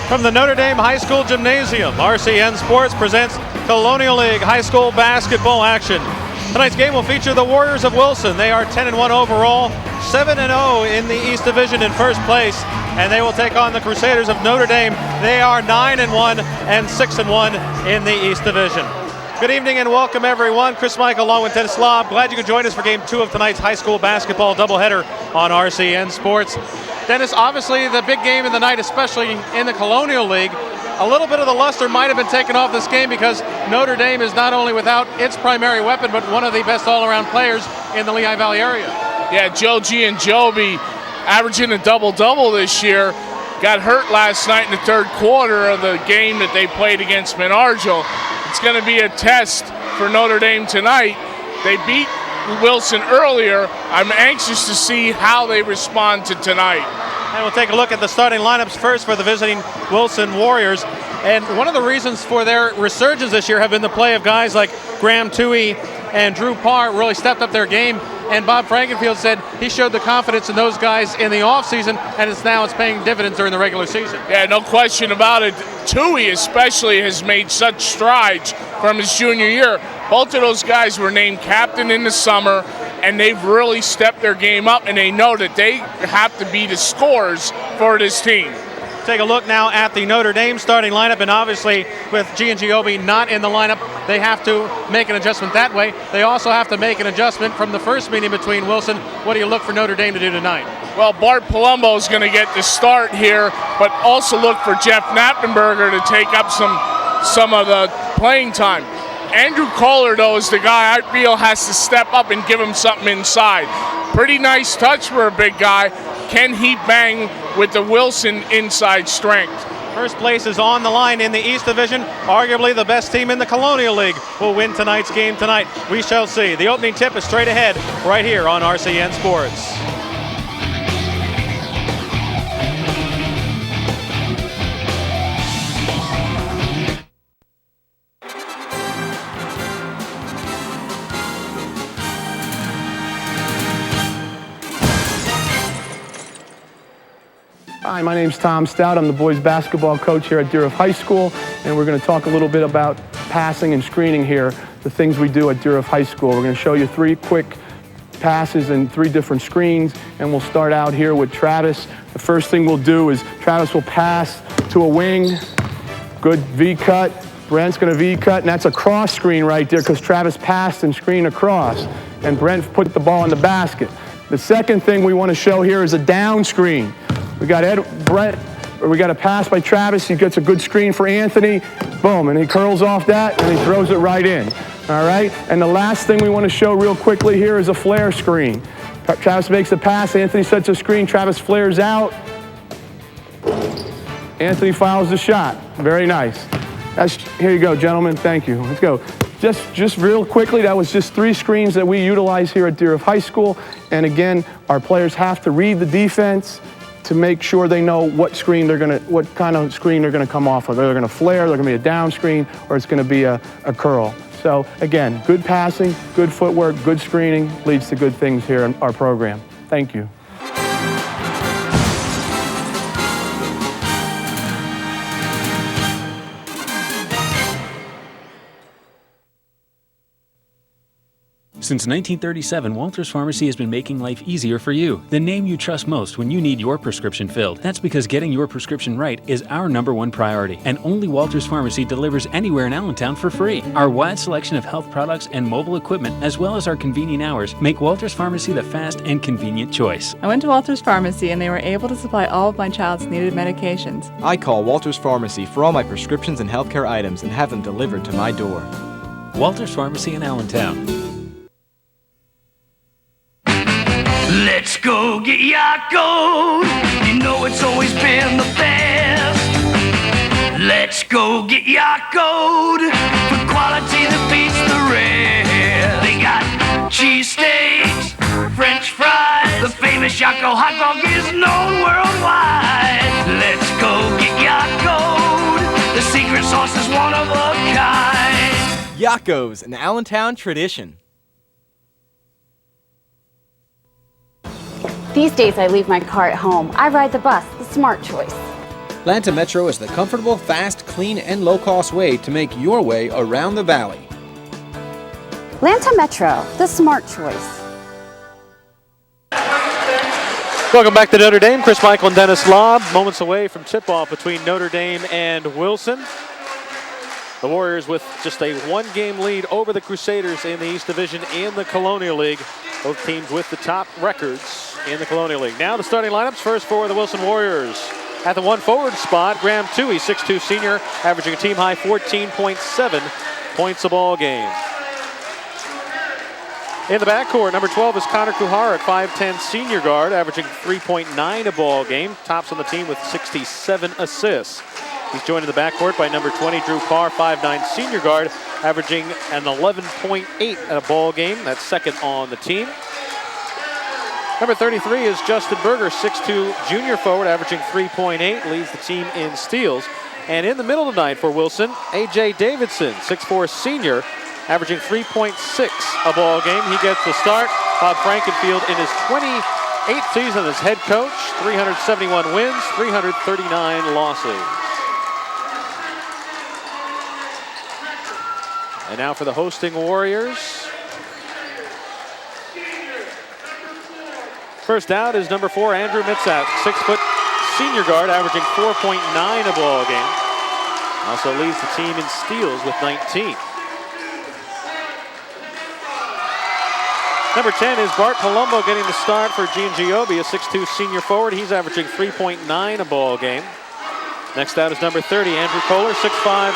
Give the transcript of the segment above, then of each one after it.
From the Notre Dame High School Gymnasium, RCN Sports presents Colonial League High School basketball action. Tonight's game will feature the Warriors of Wilson. They are 10-1 overall, 7-0 in the East Division in first place, and they will take on the Crusaders of Notre Dame. They are 9-1 and 6-1 in the East Division. Good evening and welcome everyone. Chris Michael along with Dennis Slob. Glad you could join us for game 2 of tonight's high school basketball doubleheader on RCN Sports. Dennis, obviously the big game of the night, especially in the Colonial League. A little bit of the luster might have been taken off this game because Notre Dame is not only without its primary weapon, but one of the best all-around players in the Lehigh Valley area. Yeah, Joe G and Joby averaging a double-double this year. Got hurt last night in the third quarter of the game that they played against Menargel. It's going to be a test for Notre Dame tonight. They beat Wilson earlier. I'm anxious to see how they respond to tonight. And we'll take a look at the starting lineups first for the visiting Wilson Warriors. And one of the reasons for their resurgence this year have been the play of guys like Graham Toohey and Drew Parr really stepped up their game. And Bob Frankenfield said he showed the confidence in those guys in the offseason, and it's paying dividends during the regular season. Yeah, no question about it. Toohey especially has made such strides from his junior year. Both of those guys were named captain in the summer, and they've really stepped their game up, and they know that they have to be the scorers for this team. Take a look now at the Notre Dame starting lineup, and obviously with G&G Obi not in the lineup, they have to make an adjustment that way. They also have to make an adjustment from the first meeting between Wilson. What do you look for Notre Dame to do tonight? Well, Bart Palumbo is going to get the start here, but also look for Jeff Knappenberger to take up some of the playing time. Andrew Kohler, though, is the guy I feel has to step up and give him something inside. Pretty nice touch for a big guy. Can he bang with the Wilson inside strength? First place is on the line in the East Division. Arguably the best team in the Colonial League will win tonight's game tonight. We shall see. The opening tip is straight ahead right here on RCN Sports. Hi, my name's Tom Stout. I'm the boys basketball coach here at Deer Hof High School, and we're going to talk a little bit about passing and screening here, the things we do at Deer Hof High School. We're going to show you 3 quick passes and 3 different screens, and we'll start out here with Travis. The first thing we'll do is Travis will pass to a wing, good V-cut. Brent's going to V-cut, and that's a cross screen right there because Travis passed and screened across, and Brent put the ball in the basket. The second thing we want to show here is a down screen. We got we got a pass by Travis. He gets a good screen for Anthony. Boom, and he curls off that, and he throws it right in. All right? And the last thing we want to show real quickly here is a flare screen. Travis makes the pass. Anthony sets a screen. Travis flares out. Anthony fouls the shot. Very nice. Here you go, gentlemen. Thank you. Let's go. Just real quickly, that was just 3 screens that we utilize here at Deer Hof High School. And again, our players have to read the defense to make sure they know what kind of screen they're gonna come off of. They're gonna flare, they're gonna be a down screen, or it's gonna be a curl. So again, good passing, good footwork, good screening leads to good things here in our program. Thank you. Since 1937, Walters Pharmacy has been making life easier for you, the name you trust most when you need your prescription filled. That's because getting your prescription right is our #1 priority, and only Walters Pharmacy delivers anywhere in Allentown for free. Our wide selection of health products and mobile equipment, as well as our convenient hours, make Walters Pharmacy the fast and convenient choice. I went to Walters Pharmacy and they were able to supply all of my child's needed medications. I call Walters Pharmacy for all my prescriptions and healthcare items and have them delivered to my door. Walters Pharmacy in Allentown. Let's go get Yakult. You know it's always been the best. Let's go get Yakult for quality that beats the rest. They got cheesesteaks, French fries. The famous Yakult hot dog is known worldwide. Let's go get Yakult. The secret sauce is one of a kind. Yakult's, an Allentown tradition. These days I leave my car at home. I ride the bus, the smart choice. Atlanta Metro is the comfortable, fast, clean, and low-cost way to make your way around the valley. Atlanta Metro, the smart choice. Welcome back to Notre Dame. Chris Michael and Dennis Lobb, moments away from tip-off between Notre Dame and Wilson. The Warriors with just a one-game lead over the Crusaders in the East Division in the Colonial League. Both teams with the top records in the Colonial League. Now the starting lineups first for the Wilson Warriors. At the one forward spot, Graham Toohey, 6'2" senior, averaging a team-high 14.7 points a ball game. In the backcourt, number 12 is Connor Kuhara, 5'10" senior guard, averaging 3.9 a ball game. Tops on the team with 67 assists. He's joined in the backcourt by number 20, Drew Carr, 5'9" senior guard, averaging an 11.8 at a ball game. That's second on the team. Number 33 is Justin Berger, 6'2" junior forward, averaging 3.8, leads the team in steals. And in the middle tonight for Wilson, A.J. Davidson, 6'4" senior, averaging 3.6 a ball game. He gets the start. Bob Frankenfield in his 28th season as head coach, 371 wins, 339 losses. And now for the hosting Warriors. First out is number 4, Andrew Mitzat, 6' senior guard, averaging 4.9 a ball game. Also leads the team in steals with 19. Number 10 is Bart Palumbo getting the start for Giangiobi, a 6'2" senior forward. He's averaging 3.9 a ball game. Next out is number 30, Andrew Kohler, 6'5"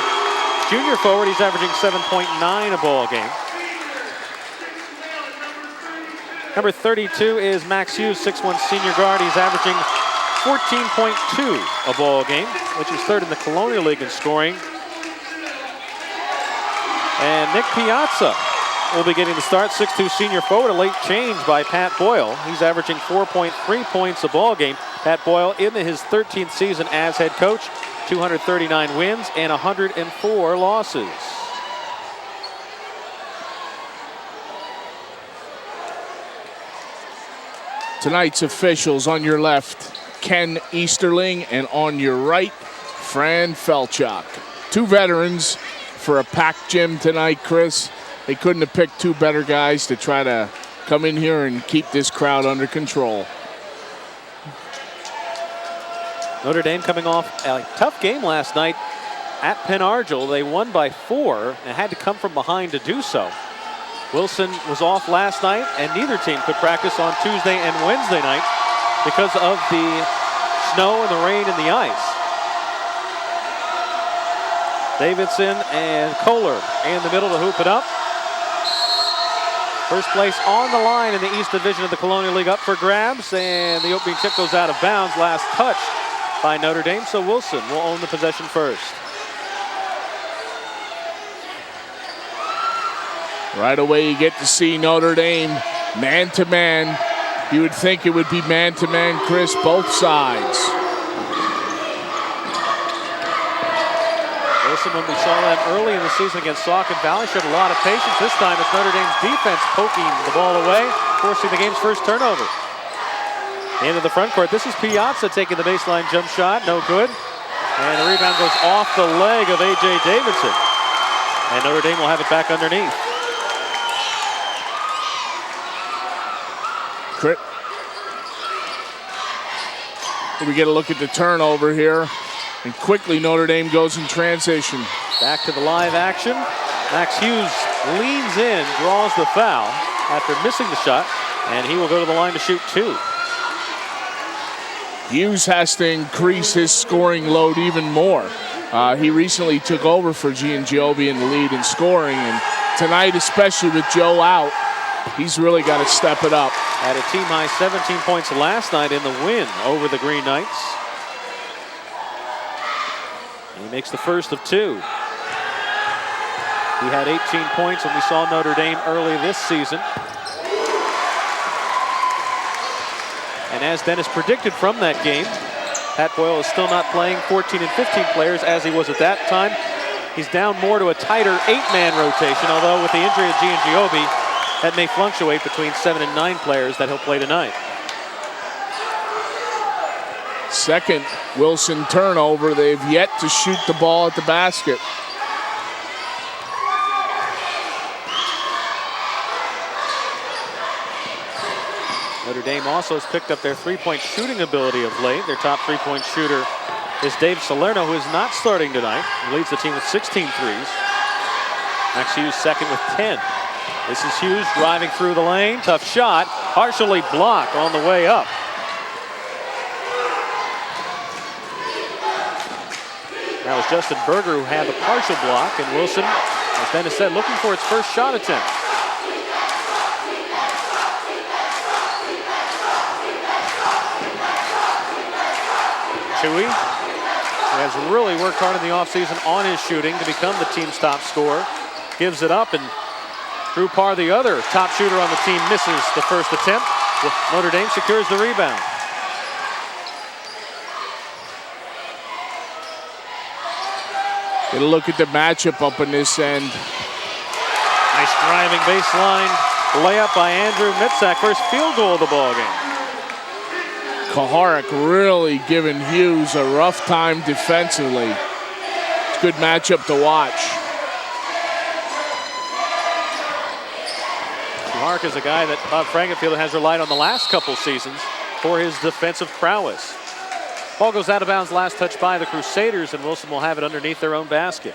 junior forward. He's averaging 7.9 a ball game. Number 32 is Max Hughes, 6'1" senior guard. He's averaging 14.2 a ball game, which is third in the Colonial League in scoring. And Nick Piazza will be getting the start, 6'2" senior forward, a late change by Pat Boyle. He's averaging 4.3 points a ball game. Pat Boyle in his 13th season as head coach, 239 wins and 104 losses. Tonight's officials: on your left, Ken Easterling, and on your right, Fran Felchuk. Two veterans for a packed gym tonight, Chris. They couldn't have picked two better guys to try to come in here and keep this crowd under control. Notre Dame coming off a tough game last night at Penn Argyl. They won by 4 and had to come from behind to do so. Wilson was off last night, and neither team could practice on Tuesday and Wednesday night because of the snow and the rain and the ice. Davidson and Kohler in the middle to hoop it up. First place on the line in the East Division of the Colonial League up for grabs, and the opening tip goes out of bounds. Last touched by Notre Dame, so Wilson will own the possession first. Right away you get to see Notre Dame man-to-man. You would think it would be man-to-man, Chris, both sides. Wilson, when we saw them early in the season against Saucon Valley, showed a lot of patience. This time it's Notre Dame's defense poking the ball away, forcing the game's first turnover. Into the front court. This is Piazza taking the baseline jump shot. No good. And the rebound goes off the leg of A.J. Davidson. And Notre Dame will have it back underneath. We get a look at the turnover here. And quickly Notre Dame goes in transition. Back to the live action. Max Hughes leans in, draws the foul after missing the shot. And he will go to the line to shoot 2. Hughes has to increase his scoring load even more. He recently took over for Giangiobi in the lead in scoring, and tonight, especially with Joe out, he's really got to step it up. Had a team-high 17 points last night in the win over the Green Knights. He makes the first of 2. He had 18 points when we saw Notre Dame early this season. And as Dennis predicted from that game, Pat Boyle is still not playing 14 and 15 players as he was at that time. He's down more to a tighter 8-man rotation, although with the injury of Giangiobi, that may fluctuate between 7 and 9 players that he'll play tonight. Second Wilson turnover. They've yet to shoot the ball at the basket. Notre Dame also has picked up their three-point shooting ability of late. Their top three-point shooter is Dave Salerno, who is not starting tonight. He leads the team with 16 threes. Max Hughes second with 10. This is Hughes driving through the lane. Tough shot. Partially blocked on the way up. That was Justin Berger who had the partial block, and Wilson, as Dennis said, looking for its first shot attempt. Tui has really worked hard in the offseason on his shooting to become the team's top scorer. Gives it up, and Drew Parr, the other top shooter on the team, misses the first attempt. Notre Dame secures the rebound. Get a look at the matchup up in this end. Nice driving baseline layup by Andrew Mitzak. First field goal of the ball game. Kuharich really giving Hughes a rough time defensively. It's a good matchup to watch. Kuharich is a guy that Bob Frankenfield has relied on the last couple seasons for his defensive prowess. Ball goes out of bounds, last touch by the Crusaders, and Wilson will have it underneath their own basket.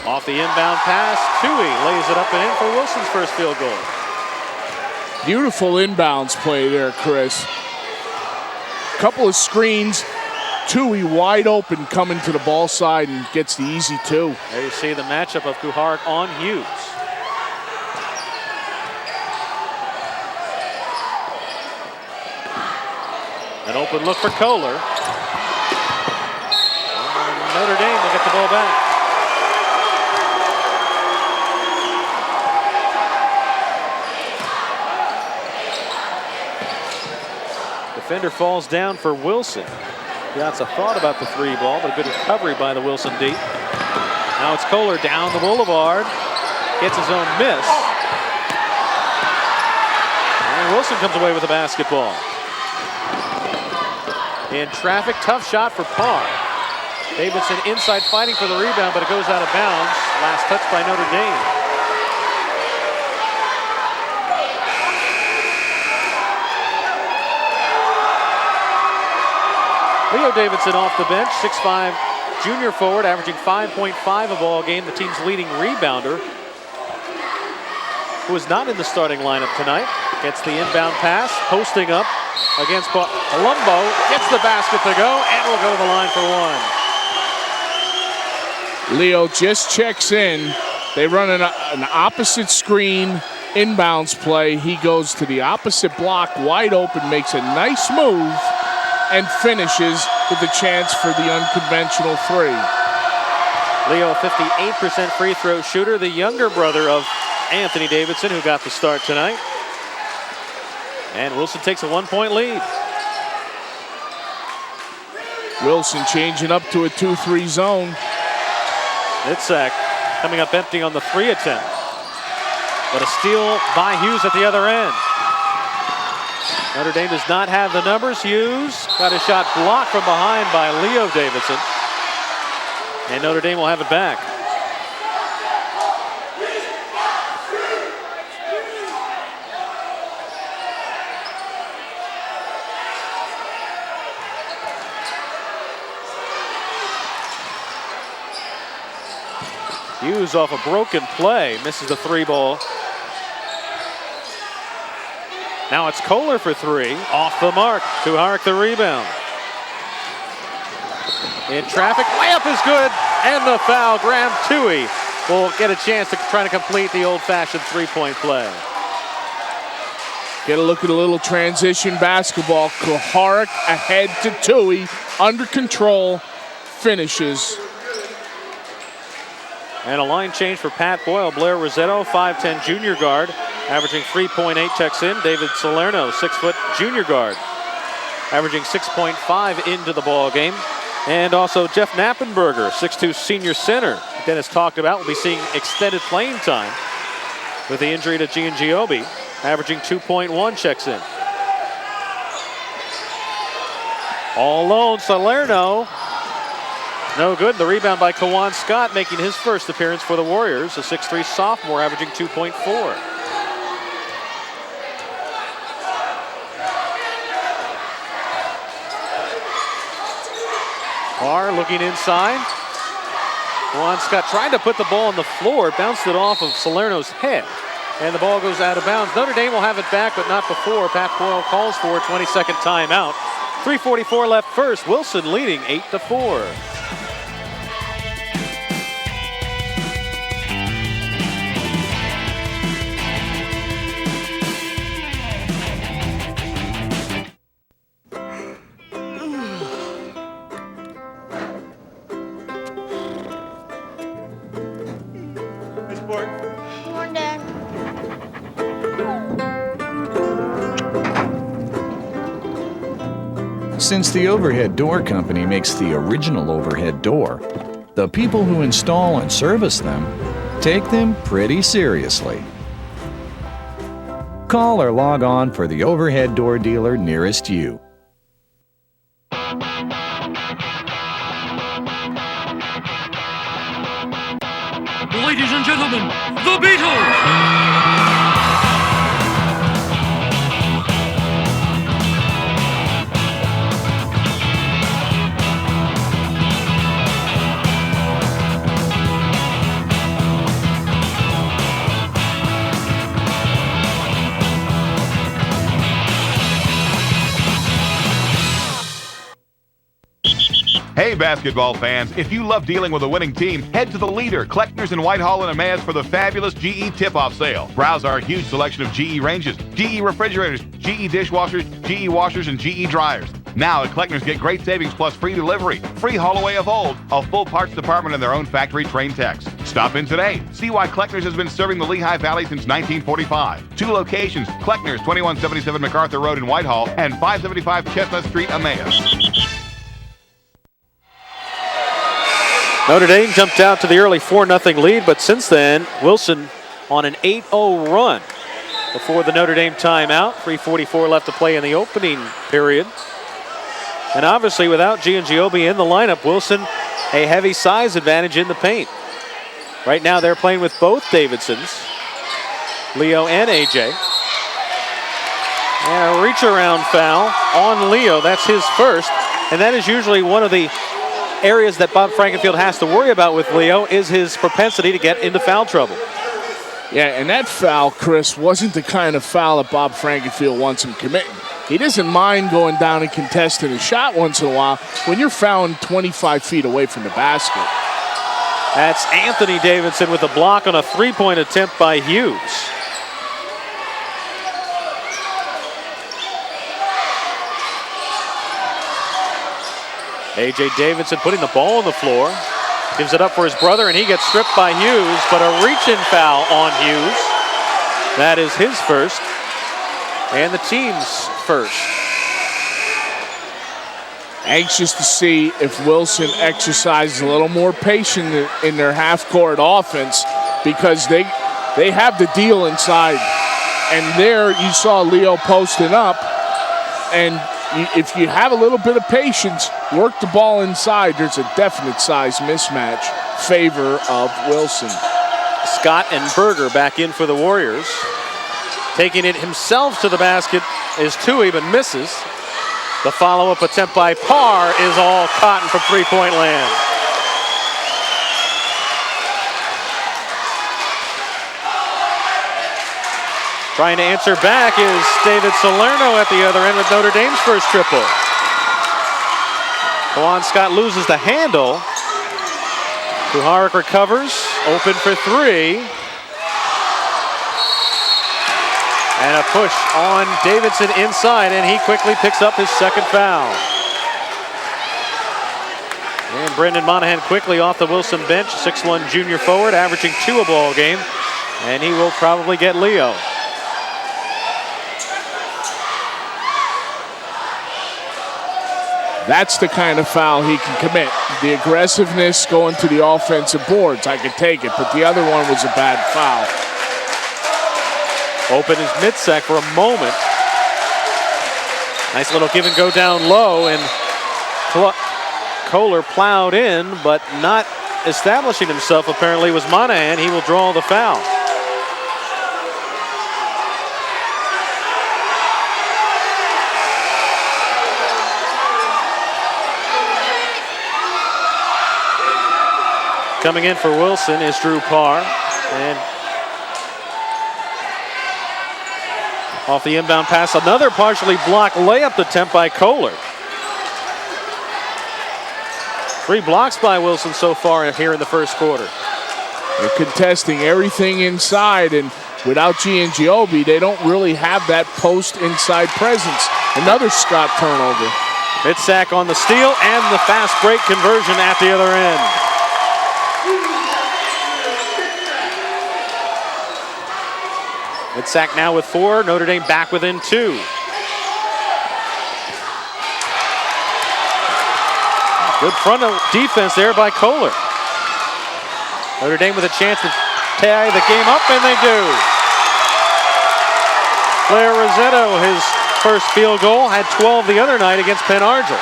Off the inbound pass, Tui lays it up and in for Wilson's first field goal. Beautiful inbounds play there, Chris. Couple of screens, Tui wide open coming to the ball side and gets the easy two. There you see the matchup of Kuharich on Hughes. An open look for Kohler. And Notre Dame will get the ball back. Defender falls down for Wilson. Piazza thought about the three ball, but a good recovery by the Wilson D. Now it's Kohler down the boulevard. Gets his own miss. And Wilson comes away with a basketball. In traffic, tough shot for Parr. Davidson inside fighting for the rebound, but it goes out of bounds. Last touch by Notre Dame. Leo Davidson off the bench, 6'5" junior forward, averaging 5.5 a ball game, the team's leading rebounder, who is not in the starting lineup tonight. Gets the inbound pass, posting up against Palumbo, gets the basket to go, and will go to the line for one. Leo just checks in. They run an opposite screen inbounds play. He goes to the opposite block, wide open, makes a nice move, and finishes with a chance for the unconventional three. Leo, 58% free throw shooter, the younger brother of Anthony Davidson, who got the start tonight. And Wilson takes a 1-point lead. Wilson changing up to a 2-3 zone. Mitzak coming up empty on the three attempt. But a steal by Hughes at the other end. Notre Dame does not have the numbers. Hughes got a shot blocked from behind by Leo Davidson. And Notre Dame will have it back. Hughes off a broken play, misses the three ball. Now it's Kohler for three, off the mark. Kuharich the rebound. In traffic, layup is good, and the foul. Graham Tui will get a chance to try to complete the old-fashioned three-point play. Get a look at a little transition basketball. Kuharich ahead to Tui, under control, finishes. And a line change for Pat Boyle. Blair Rossetto, 5'10" junior guard, averaging 3.8 checks in. David Salerno, 6' junior guard, averaging 6.5 into the ball game. And also Jeff Knappenberger, 6'2" senior center. Dennis talked about will be seeing extended playing time with the injury to Giangiobi, averaging 2.1 checks in. All alone, Salerno. No good. The rebound by Kawan Scott, making his first appearance for the Warriors. A 6'3 sophomore, averaging 2.4. Barr looking inside. Kawan Scott tried to put the ball on the floor, bounced it off of Salerno's head, and the ball goes out of bounds. Notre Dame will have it back, but not before Pat Boyle calls for a 20-second timeout. 3:44 left first. Wilson leading 8-4. Since the Overhead Door Company makes the original overhead door, the people who install and service them take them pretty seriously. Call or log on for the overhead door dealer nearest you. Ladies and gentlemen, the Beatles! Hey basketball fans, if you love dealing with a winning team, head to the leader, Kleckner's in Whitehall and Emmaus for the fabulous GE tip-off sale. Browse our huge selection of GE ranges, GE refrigerators, GE dishwashers, GE washers, and GE dryers. Now at Kleckner's, get great savings plus free delivery, free haul away of old, a full parts department and their own factory trained techs. Stop in today. See why Kleckner's has been serving the Lehigh Valley since 1945. 2 locations, Kleckner's, 2177 MacArthur Road in Whitehall and 575 Chestnut Street, Emmaus. Notre Dame jumped out to the early 4-0 lead, but since then, Wilson on an 8-0 run before the Notre Dame timeout. 3:44 left to play in the opening period. And obviously, without Giangiobi in the lineup, Wilson a heavy size advantage in the paint. Right now, they're playing with both Davidsons, Leo and AJ. And a reach-around foul on Leo. That's his first, and that is usually one of the areas that Bob Frankenfield has to worry about with Leo is his propensity to get into foul trouble. Yeah, and that foul, Chris, wasn't the kind of foul that Bob Frankenfield wants him committing. He doesn't mind going down and contesting a shot once in a while when you're fouling 25 feet away from the basket. That's Anthony Davidson with a block on a three-point attempt by Hughes. A.J. Davidson putting the ball on the floor. Gives it up for his brother, and he gets stripped by Hughes, but a reach-in foul on Hughes. That is his first, and the team's first. Anxious to see if Wilson exercises a little more patience in their half-court offense, because they have the deal inside. And there you saw Leo posting up, and if you have a little bit of patience, work the ball inside, there's a definite size mismatch favor of Wilson. Scott and Berger back in for the Warriors. Taking it himself to the basket is Tui, but misses. The follow-up attempt by Parr is all Cotton from three-point land. Trying to answer back is David Salerno at the other end with Notre Dame's first triple. Kawan Scott loses the handle. Kuharic recovers, open for three. And a push on Davidson inside, and he quickly picks up his second foul. And Brendan Monahan quickly off the Wilson bench, 6'1" junior forward, averaging 2 a ball game. And he will probably get Leo. That's the kind of foul he can commit. The aggressiveness going to the offensive boards, I could take it, but the other one was a bad foul. Open is Midsack for a moment. Nice little give and go down low, and Kohler plowed in, but not establishing himself apparently was Monahan. He will draw the foul. Coming in for Wilson is Drew Parr, and off the inbound pass, another partially blocked layup attempt by Kohler. 3 blocks by Wilson so far here in the first quarter. They're contesting everything inside, and without Giangiobi, they don't really have that post inside presence. Another Scott turnover. Midsack on the steal and the fast break conversion at the other end. Midsack now with 4, Notre Dame back within 2. Good front defense there by Kohler. Notre Dame with a chance to tie the game up, and they do. Blair Rossetto, his first field goal, had 12 the other night against Penn Argyle.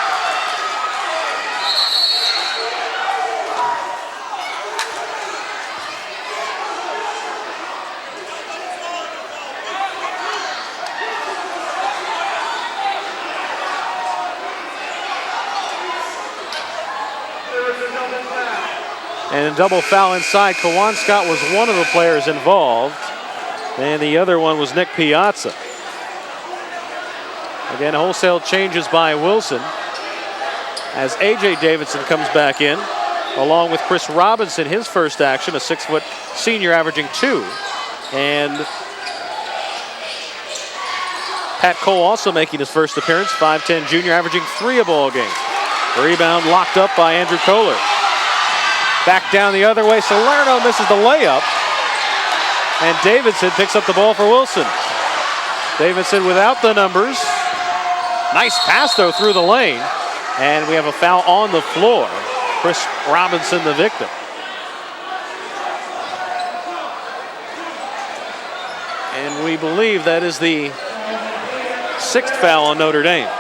And a double foul inside. Kawan Scott was one of the players involved, and the other one was Nick Piazza. Again, wholesale changes by Wilson as A.J. Davidson comes back in, along with Chris Robinson, his first action, a 6-foot senior averaging 2. And Pat Cole also making his first appearance, 5'10 junior, averaging 3 a ball game. The rebound locked up by Andrew Kohler. Back down the other way, Salerno misses the layup, and Davidson picks up the ball for Wilson. Davidson without the numbers. Nice pass though through the lane, and we have a foul on the floor. Chris Robinson the victim. And we believe that is the 6th foul on Notre Dame.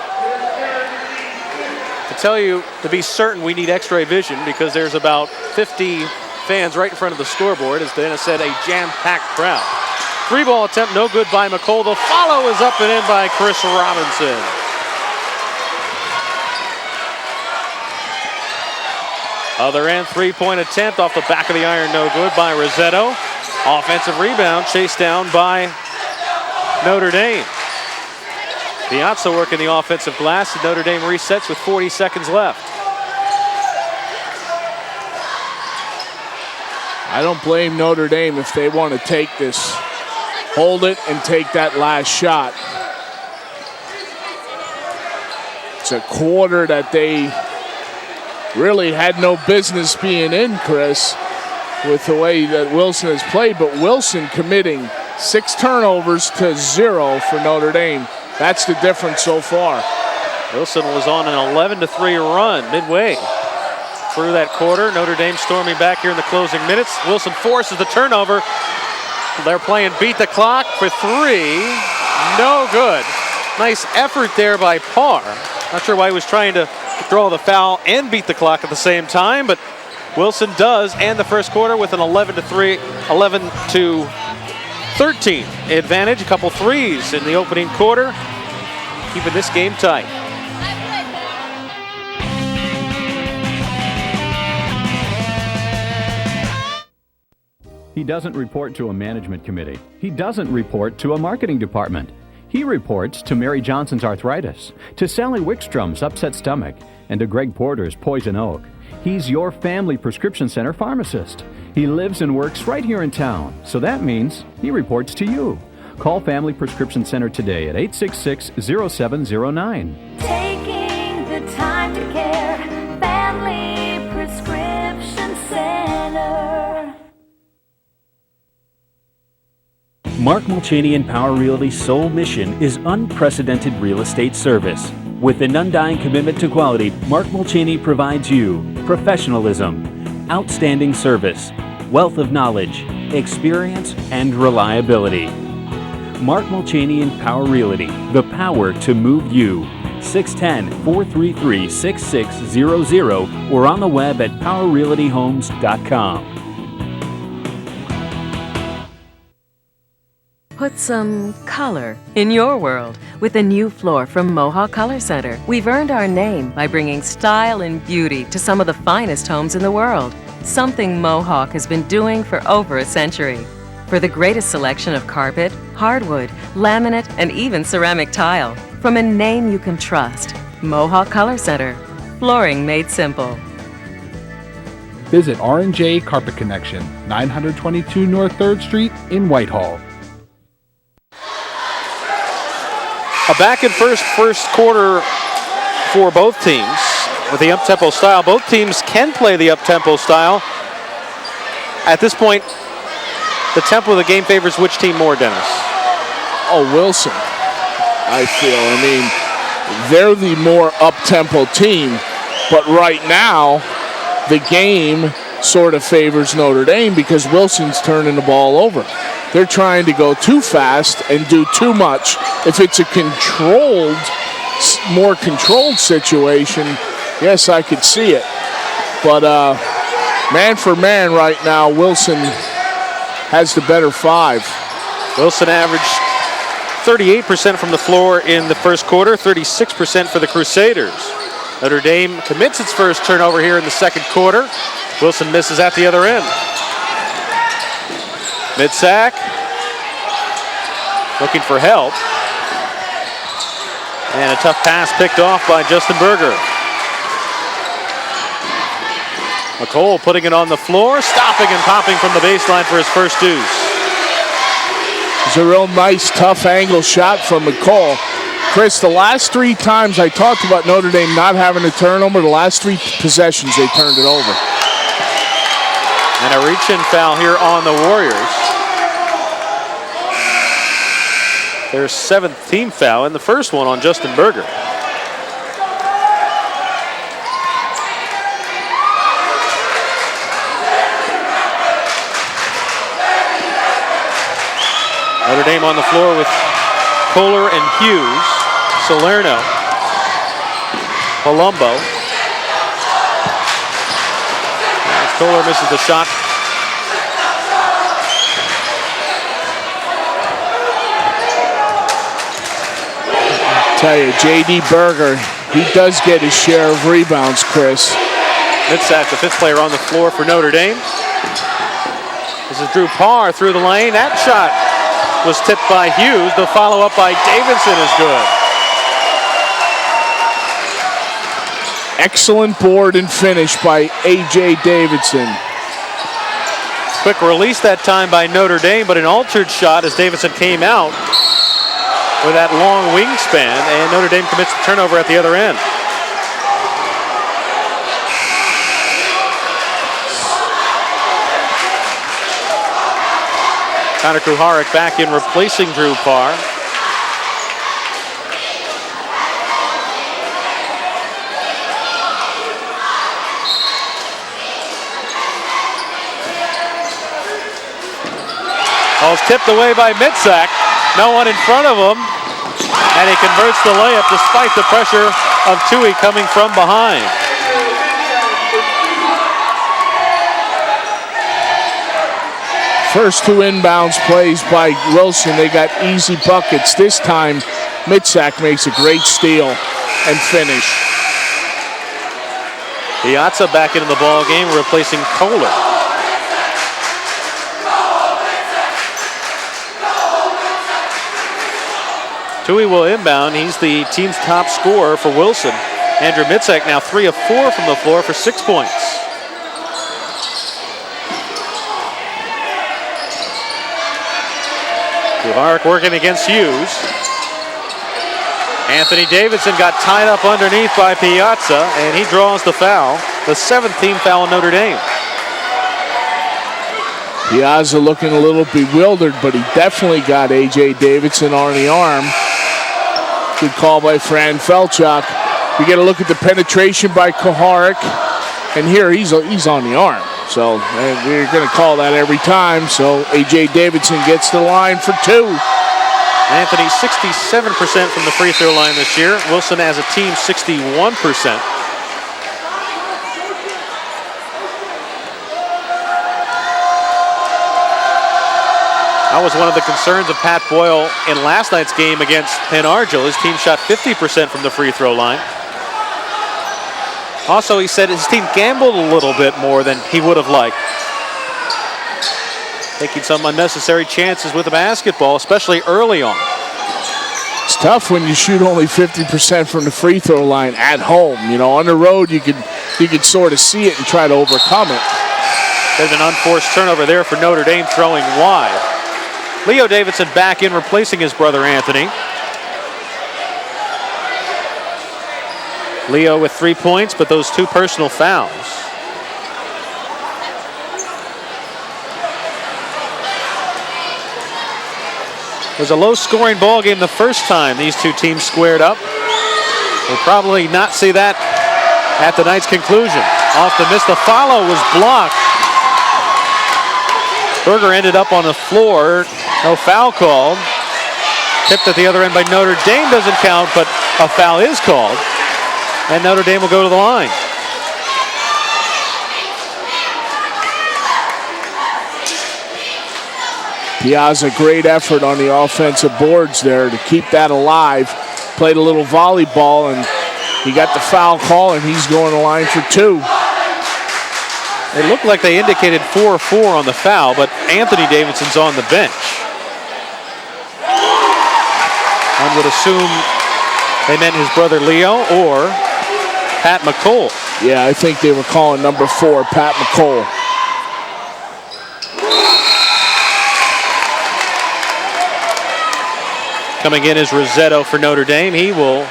To tell you, to be certain, we need x-ray vision because there's about 50 fans right in front of the scoreboard. As Dana said, a jam-packed crowd. 3-ball attempt, no good by McColl. The follow is up and in by Chris Robinson. Other end, 3-point attempt off the back of the iron, no good by Rossetto. Offensive rebound chased down by Notre Dame. Piazza working the offensive glass, and Notre Dame resets with 40 seconds left. I don't blame Notre Dame if they want to take this, hold it, and take that last shot. It's a quarter that they really had no business being in, Chris, with the way that Wilson has played, but Wilson committing 6 turnovers to 0 for Notre Dame. That's the difference so far. Wilson was on an 11-3 run midway through that quarter. Notre Dame storming back here in the closing minutes. Wilson forces the turnover. They're playing beat the clock for 3. No good. Nice effort there by Parr. Not sure why he was trying to draw the foul and beat the clock at the same time, but Wilson does end the first quarter with an 11-13 advantage. A couple threes in the opening quarter, keeping this game tight. He doesn't report to a management committee. He doesn't report to a marketing department. He reports to Mary Johnson's arthritis, to Sally Wickstrom's upset stomach, and to Greg Porter's poison oak. He's your family prescription center pharmacist. He lives and works right here in town, so that means he reports to you. Call Family Prescription Center today at 866-0709. Taking the time to care, Family Prescription Center. Mark Mulchaney and Power Realty's sole mission is unprecedented real estate service. With an undying commitment to quality, Mark Mulchaney provides you professionalism, outstanding service, wealth of knowledge, experience, and reliability. Mark Mulchaney and Power Realty, the power to move you. 610-433-6600 or on the web at powerrealtyhomes.com. Put some color in your world with a new floor from Mohawk Color Center. We've earned our name by bringing style and beauty to some of the finest homes in the world, something Mohawk has been doing for over a century. For the greatest selection of carpet, hardwood, laminate, and even ceramic tile, from a name you can trust, Mohawk Color Center, flooring made simple. Visit R&J Carpet Connection, 922 North 3rd Street in Whitehall. A back and first quarter for both teams with the up-tempo style. Both teams can play the up-tempo style. At this point, the tempo of the game favors which team more, Dennis? Oh, Wilson, I feel. I mean, they're the more up-tempo team, but right now, the game sort of favors Notre Dame because Wilson's turning the ball over. They're trying to go too fast and do too much. If it's a more controlled situation, yes, I could see it. But man for man right now, Wilson has the better 5. Wilson averaged 38% from the floor in the first quarter, 36% for the Crusaders. Notre Dame commits its first turnover here in the second quarter. Wilson misses at the other end. Mid-sack, looking for help. And a tough pass picked off by Justin Berger. McCole putting it on the floor, stopping and popping from the baseline for his first deuce. It's a real nice, tough angle shot from McCole. Chris, the last 3 times I talked about Notre Dame not having a turnover, the last 3 possessions they turned it over. And a reach-in foul here on the Warriors. Their 7th team foul, and the first one on Justin Berger. Notre Dame on the floor with Kohler and Hughes, Salerno, Palumbo. As Kohler misses the shot. Tell you, J.D. Berger, he does get his share of rebounds, Chris. Midsack, the 5th player on the floor for Notre Dame. This is Drew Parr through the lane. That shot was tipped by Hughes. The follow-up by Davidson is good. Excellent board and finish by A.J. Davidson. Quick release that time by Notre Dame, but an altered shot as Davidson came out with that long wingspan, and Notre Dame commits the turnover at the other end. Connor Kuharek back in replacing Drew Parr. Ball's tipped away by Midsack. No one in front of him. And he converts the layup despite the pressure of Tui coming from behind. First 2 inbounds plays by Wilson. They got easy buckets. This time, Midsack makes a great steal and finish. Piazza back into the ball game, replacing Kohler. Tui will inbound. He's the team's top scorer for Wilson. Andrew Midsack now 3 of 4 from the floor for 6 points. Kuharek working against Hughes. Anthony Davidson got tied up underneath by Piazza, and he draws the foul. The 7th team foul on Notre Dame. Piazza looking a little bewildered, but he definitely got A.J. Davidson on the arm. Good call by Fran Felchuk. We get a look at the penetration by Kuharek, and here he's on the arm. So we're going to call that every time. So A.J. Davidson gets the line for 2. Anthony 67% from the free throw line this year. Wilson as a team 61%. That was one of the concerns of Pat Boyle in last night's game against Penn Argyl. His team shot 50% from the free throw line. Also, he said his team gambled a little bit more than he would have liked, taking some unnecessary chances with the basketball, especially early on. It's tough when you shoot only 50% from the free throw line at home. You know, on the road you could sort of see it and try to overcome it. There's an unforced turnover there for Notre Dame, throwing wide. Leo Davidson back in, replacing his brother Anthony. Leo with 3 points, but those 2 personal fouls. It was a low-scoring ball game the first time these two teams squared up. We'll probably not see that at the night's conclusion. Off the miss, the follow was blocked. Berger ended up on the floor. No foul called. Tipped at the other end by Notre Dame doesn't count, but a foul is called. And Notre Dame will go to the line. Piazza, great effort on the offensive boards there to keep that alive. Played a little volleyball, and he got the foul call, and he's going to the line for 2. It looked like they indicated 4-4 on the foul, but Anthony Davidson's on the bench. One would assume they meant his brother Leo or Pat McColl. Yeah, I think they were calling number 4, Pat McColl. Coming in is Rossetto for Notre Dame. He will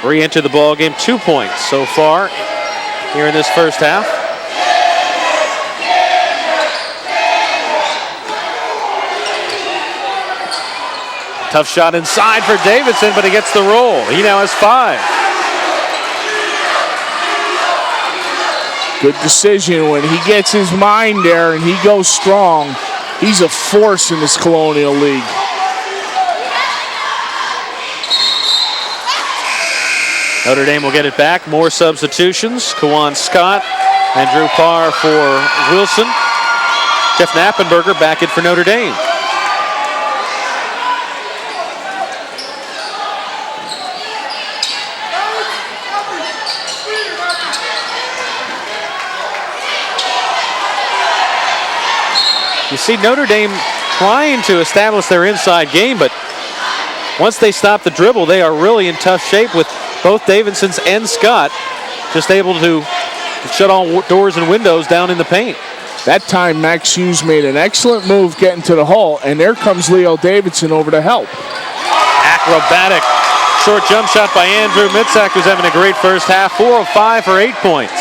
re-enter the ball game. 2 points so far here in this first half. Tough shot inside for Davidson, but he gets the roll. He now has 5. Good decision when he gets his mind there and he goes strong. He's a force in this Colonial League. Notre Dame will get it back. More substitutions. Kawan Scott and Drew Parr for Wilson. Jeff Knappenberger back in for Notre Dame. You see Notre Dame trying to establish their inside game, but once they stop the dribble, they are really in tough shape with both Davidson's and Scott just able to shut all doors and windows down in the paint. That time, Max Hughes made an excellent move getting to the hole, and there comes Leo Davidson over to help. Acrobatic short jump shot by Andrew Mitzak, who's having a great first half. 4 of 5 for 8 points.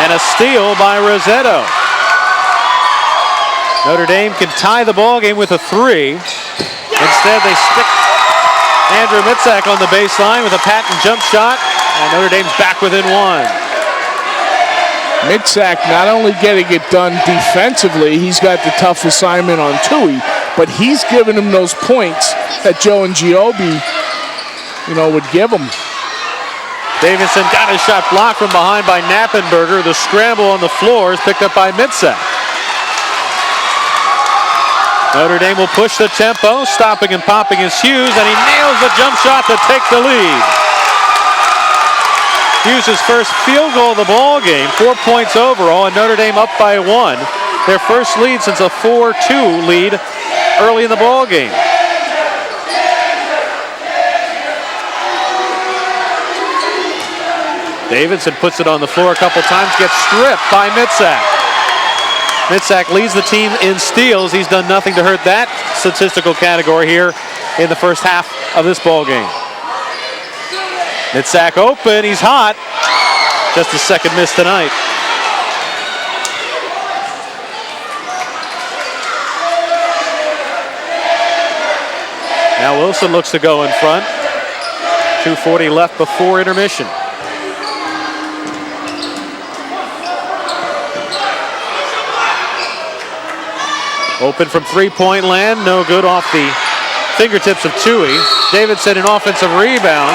And a steal by Rossetto. Notre Dame can tie the ball game with a 3. Instead, they stick Andrew Mitzak on the baseline with a patent jump shot, and Notre Dame's back within 1. Mitzak not only getting it done defensively, he's got the tough assignment on Tui, but he's giving him those points that Joe and Giobbi, would give him. Davidson got his shot blocked from behind by Knappenberger. The scramble on the floor is picked up by Mitzak. Notre Dame will push the tempo. Stopping and popping is Hughes, and he nails the jump shot to take the lead. Hughes' first field goal of the ball game, 4 points overall, and Notre Dame up by 1. Their first lead since a 4-2 lead early in the ball game. Davidson puts it on the floor a couple times, gets stripped by Mitzak. Mitzak leads the team in steals. He's done nothing to hurt that statistical category here in the first half of this ball game. Mitzak open, he's hot. Just his second miss tonight. Now Wilson looks to go in front. 2:40 left before intermission. Open from three-point land, no good off the fingertips of Tui. Davidson, an offensive rebound.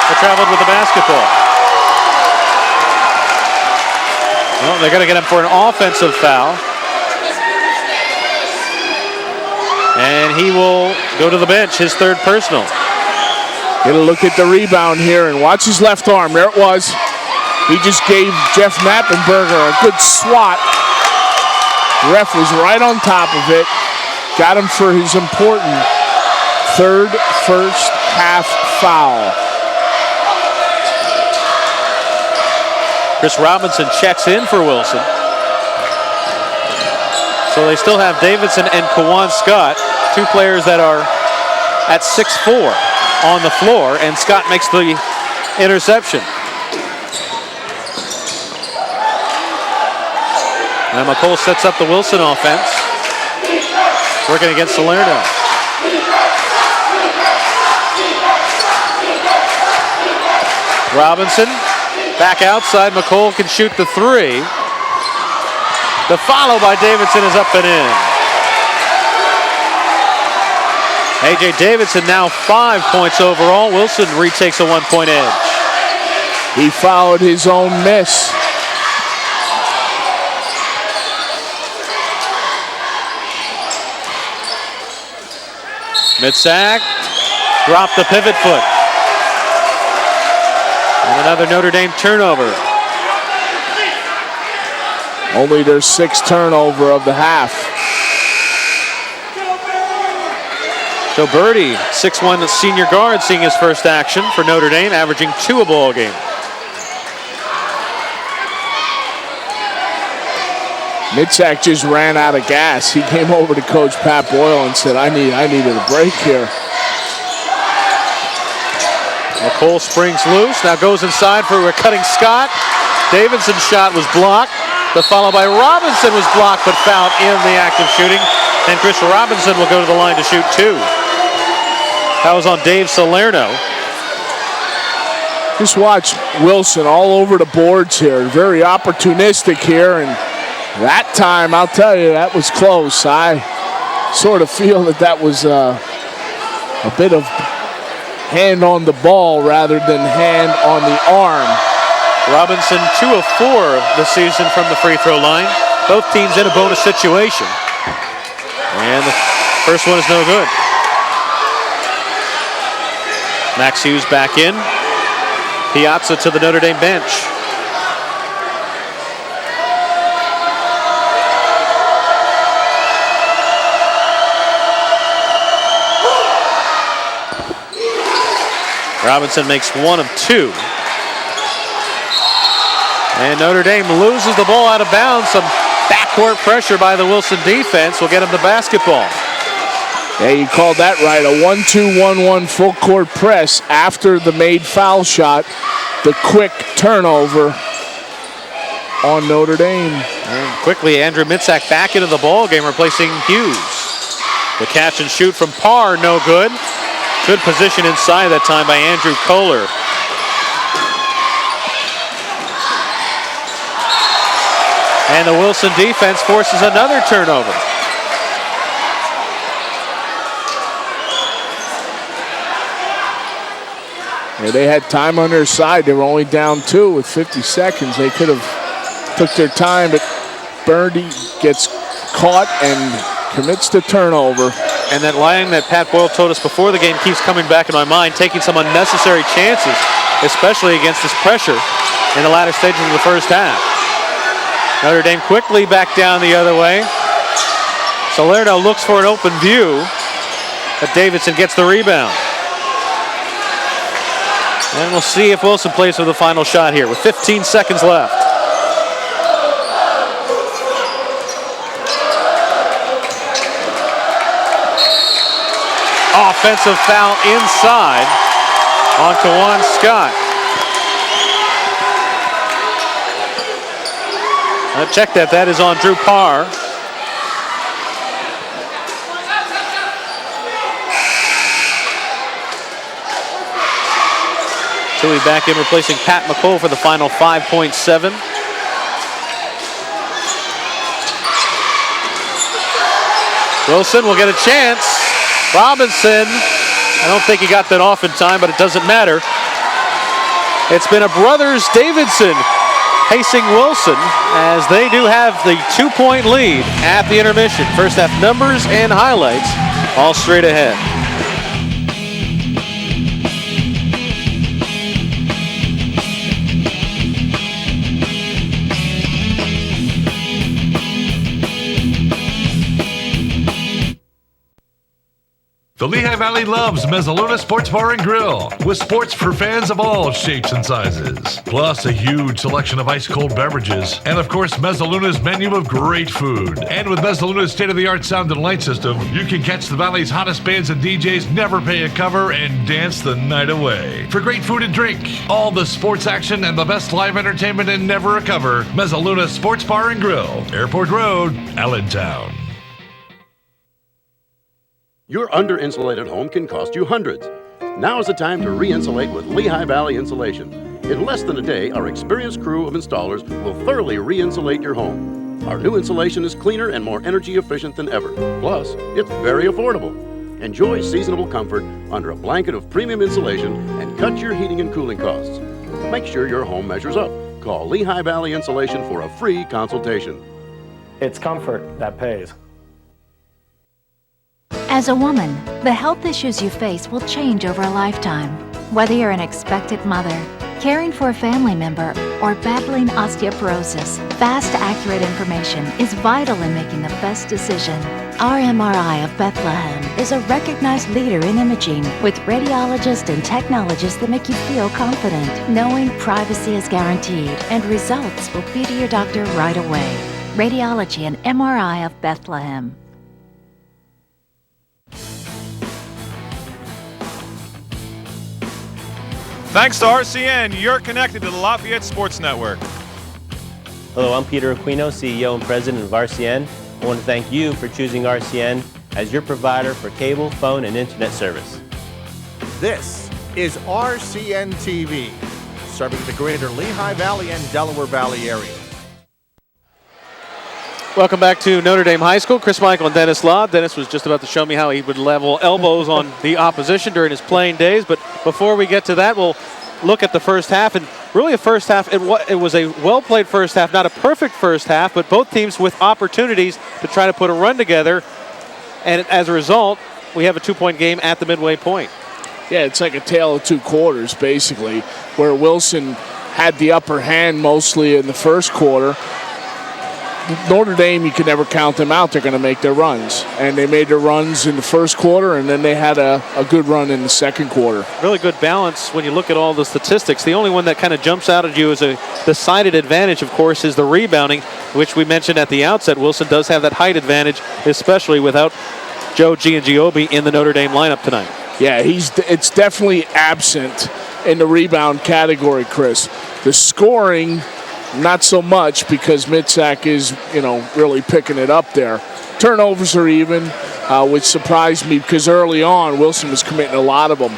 They traveled with the basketball. Well, they're going to get him for an offensive foul. And he will go to the bench, his third personal. Get a look at the rebound here and watch his left arm. There it was. He just gave Jeff Knappenberger a good swat. The ref was right on top of it. Got him for his important third first half foul. Chris Robinson checks in for Wilson. So they still have Davidson and Kawan Scott, two players that are at 6'4" on the floor, and Scott makes the interception. Now McColl sets up the Wilson offense, working against Salerno. Robinson back outside. McColl can shoot the three. The follow by Davidson is up and in. A.J. Davidson now 5 points overall. Wilson retakes a 1-point edge. He fouled his own miss. Mid-sack, dropped the pivot foot. And another Notre Dame turnover. Only their sixth turnover of the half. So Birdie, 6'1" senior guard, seeing his first action for Notre Dame, averaging 2 a ball game. Mitzak just ran out of gas. He came over to Coach Pat Boyle and said, I needed a break here. McColl springs loose, now goes inside for a cutting Scott. Davidson's shot was blocked. The follow by Robinson was blocked but fouled in the act of shooting. And Chris Robinson will go to the line to shoot 2. That was on Dave Salerno. Just watch Wilson all over the boards here. Very opportunistic here, and that time, I'll tell you, that was close. I sort of feel that was a bit of hand on the ball rather than hand on the arm. Robinson 2 of 4 this season from the free throw line. Both teams in a bonus situation. And the first one is no good. Max Hughes back in. Piazza to the Notre Dame bench. Robinson makes 1 of 2. And Notre Dame loses the ball out of bounds. Some backcourt pressure by the Wilson defense will get him the basketball. Yeah, you called that right. A 1-2-1-1 full court press after the made foul shot. The quick turnover on Notre Dame. And quickly, Andrew Mitzak back into the ball game, replacing Hughes. The catch and shoot from Parr, no good. Good position inside that time by Andrew Kohler. And the Wilson defense forces another turnover. Yeah, they had time on their side. They were only down 2 with 50 seconds. They could have took their time, but Birdie gets caught and commits the turnover. And that line that Pat Boyle told us before the game keeps coming back in my mind, taking some unnecessary chances, especially against this pressure in the latter stages of the first half. Notre Dame quickly back down the other way. Salerno looks for an open view, but Davidson gets the rebound. And we'll see if Wilson plays for the final shot here with 15 seconds left. Offensive foul inside on Kawan Scott. Check that. That is on Drew Parr. Tui back in, replacing Pat McColl for the final 5.7. Wilson will get a chance. Robinson, I don't think he got that off in time, but it doesn't matter. It's been a brothers Davidson pacing Wilson as they do have the 2-point lead at the intermission. First half numbers and highlights all straight ahead. The Lehigh Valley loves Mezzaluna Sports Bar and Grill, with sports for fans of all shapes and sizes. Plus a huge selection of ice-cold beverages, and of course Mezzaluna's menu of great food. And with Mezzaluna's state-of-the-art sound and light system, you can catch the Valley's hottest bands and DJs, never pay a cover, and dance the night away. For great food and drink, all the sports action and the best live entertainment and never a cover, Mezzaluna Sports Bar and Grill, Airport Road, Allentown. Your under-insulated home can cost you hundreds. Now is the time to re-insulate with Lehigh Valley Insulation. In less than a day, our experienced crew of installers will thoroughly re-insulate your home. Our new insulation is cleaner and more energy efficient than ever. Plus, it's very affordable. Enjoy seasonable comfort under a blanket of premium insulation and cut your heating and cooling costs. Make sure your home measures up. Call Lehigh Valley Insulation for a free consultation. It's comfort that pays. As a woman, the health issues you face will change over a lifetime. Whether you're an expectant mother, caring for a family member, or battling osteoporosis, fast, accurate information is vital in making the best decision. RMRI of Bethlehem is a recognized leader in imaging with radiologists and technologists that make you feel confident, knowing privacy is guaranteed and results will be to your doctor right away. Radiology and MRI of Bethlehem. Thanks to RCN, you're connected to the Lafayette Sports Network. Hello, I'm Peter Aquino, CEO and President of RCN. I want to thank you for choosing RCN as your provider for cable, phone, and internet service. This is RCN TV, serving the greater Lehigh Valley and Delaware Valley area. Welcome back to Notre Dame High School. Chris Michael and Dennis Law. Dennis was just about to show me how he would level elbows on the opposition during his playing days. But before we get to that, we'll look at the first half. And really a first half, it was a well-played first half. Not a perfect first half, but both teams with opportunities to try to put a run together. And as a result, we have a 2-point game at the midway point. Yeah, it's like a tale of two quarters, basically, where Wilson had the upper hand mostly in the first quarter. Notre Dame, you can never count them out. They're going to make their runs. And they made their runs in the first quarter, and then they had a good run in the second quarter. Really good balance when you look at all the statistics. The only one that kind of jumps out at you as a decided advantage, of course, is the rebounding, which we mentioned at the outset. Wilson does have that height advantage, especially without Joe Giangiobi in the Notre Dame lineup tonight. Yeah, it's definitely absent in the rebound category, Chris. The scoring, not so much, because Mitzak is, really picking it up there. Turnovers are even, which surprised me because early on Wilson was committing a lot of them.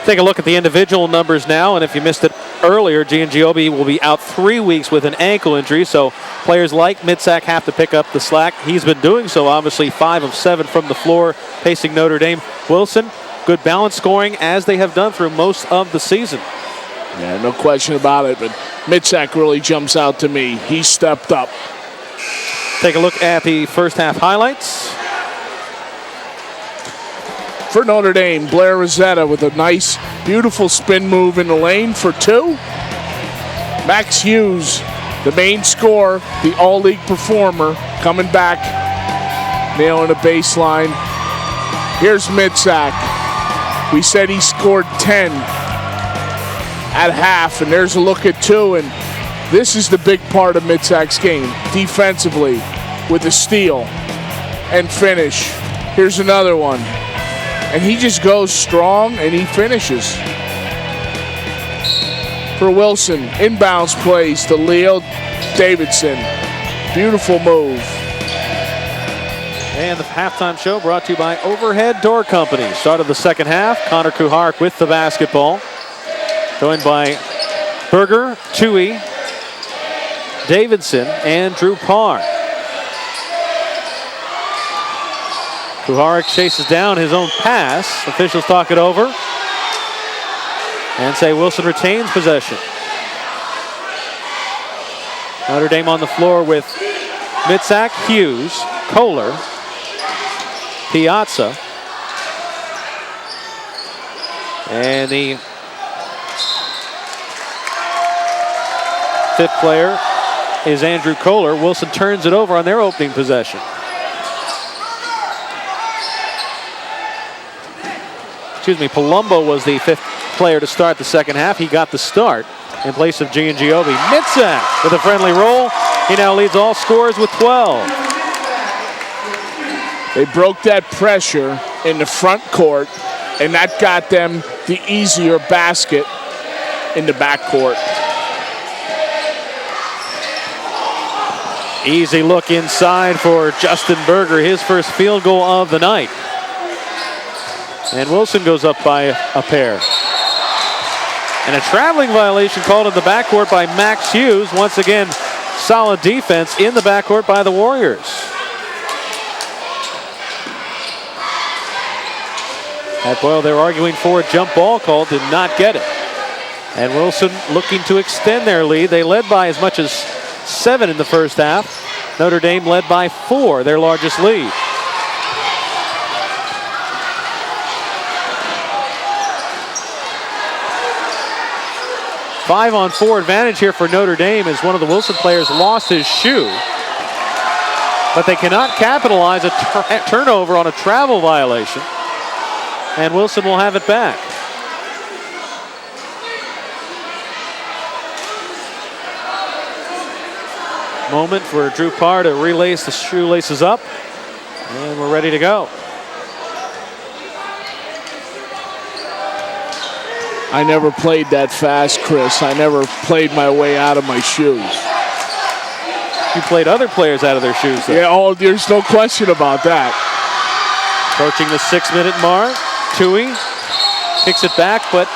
Take a look at the individual numbers now, and if you missed it earlier, Giangiobi will be out 3 weeks with an ankle injury, so players like Mitzak have to pick up the slack. He's been doing so, obviously 5 of 7 from the floor, pacing Notre Dame. Wilson, good balance scoring, as they have done through most of the season. Yeah, no question about it, but Mitzak really jumps out to me. He stepped up. Take a look at the first half highlights. For Notre Dame, Blair Rosetta with a nice, beautiful spin move in the lane for 2. Max Hughes, the main scorer, the all-league performer, coming back, nailing the baseline. Here's Mitzak. We said he scored 10 at half, and there's a look at 2, and this is the big part of Mitzak's game, defensively, with a steal and finish. Here's another one, and he just goes strong, and he finishes. For Wilson, inbounds plays to Leo Davidson. Beautiful move. And the halftime show brought to you by Overhead Door Company. Start of the second half, Connor Kuhark with the basketball. Joined by Berger, Tui, Davidson, and Drew Parr. Kuharek chases down his own pass. Officials talk it over and say Wilson retains possession. Notre Dame on the floor with Mitzak, Hughes, Kohler, Piazza, and the fifth player is Andrew Kohler. Wilson turns it over on their opening possession. Palumbo was the fifth player to start the second half. He got the start in place of Giangiovi. Mitzak with a friendly roll. He now leads all scorers with 12. They broke that pressure in the front court, and that got them the easier basket in the back court. Easy look inside for Justin Berger, his first field goal of the night. And Wilson goes up by a pair. And a traveling violation called in the backcourt by Max Hughes. Once again, solid defense in the backcourt by the Warriors. At Boyle, they're arguing for a jump ball call, did not get it. And Wilson looking to extend their lead. They led by as much as 7 in the first half. Notre Dame led by 4, their largest lead. Five-on-4 advantage here for Notre Dame as one of the Wilson players lost his shoe. But they cannot capitalize a turnover on a travel violation. And Wilson will have it back. Moment for Drew Parr to relace the shoelaces up. And we're ready to go. I never played that fast, Chris. I never played my way out of my shoes. You played other players out of their shoes, though. Yeah, there's no question about that. Approaching the 6-minute mark. Tui kicks it back, but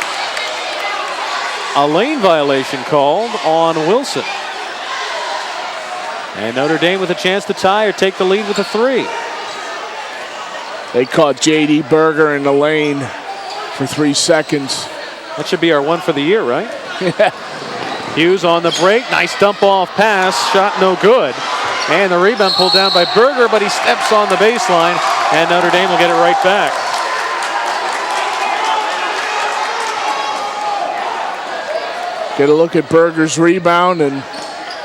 a lane violation called on Wilson. And Notre Dame with a chance to tie or take the lead with a 3. They caught J.D. Berger in the lane for 3 seconds. That should be our one for the year, right? Yeah. Hughes on the break. Nice dump off pass. Shot no good. And the rebound pulled down by Berger, but he steps on the baseline, and Notre Dame will get it right back. Get a look at Berger's rebound, and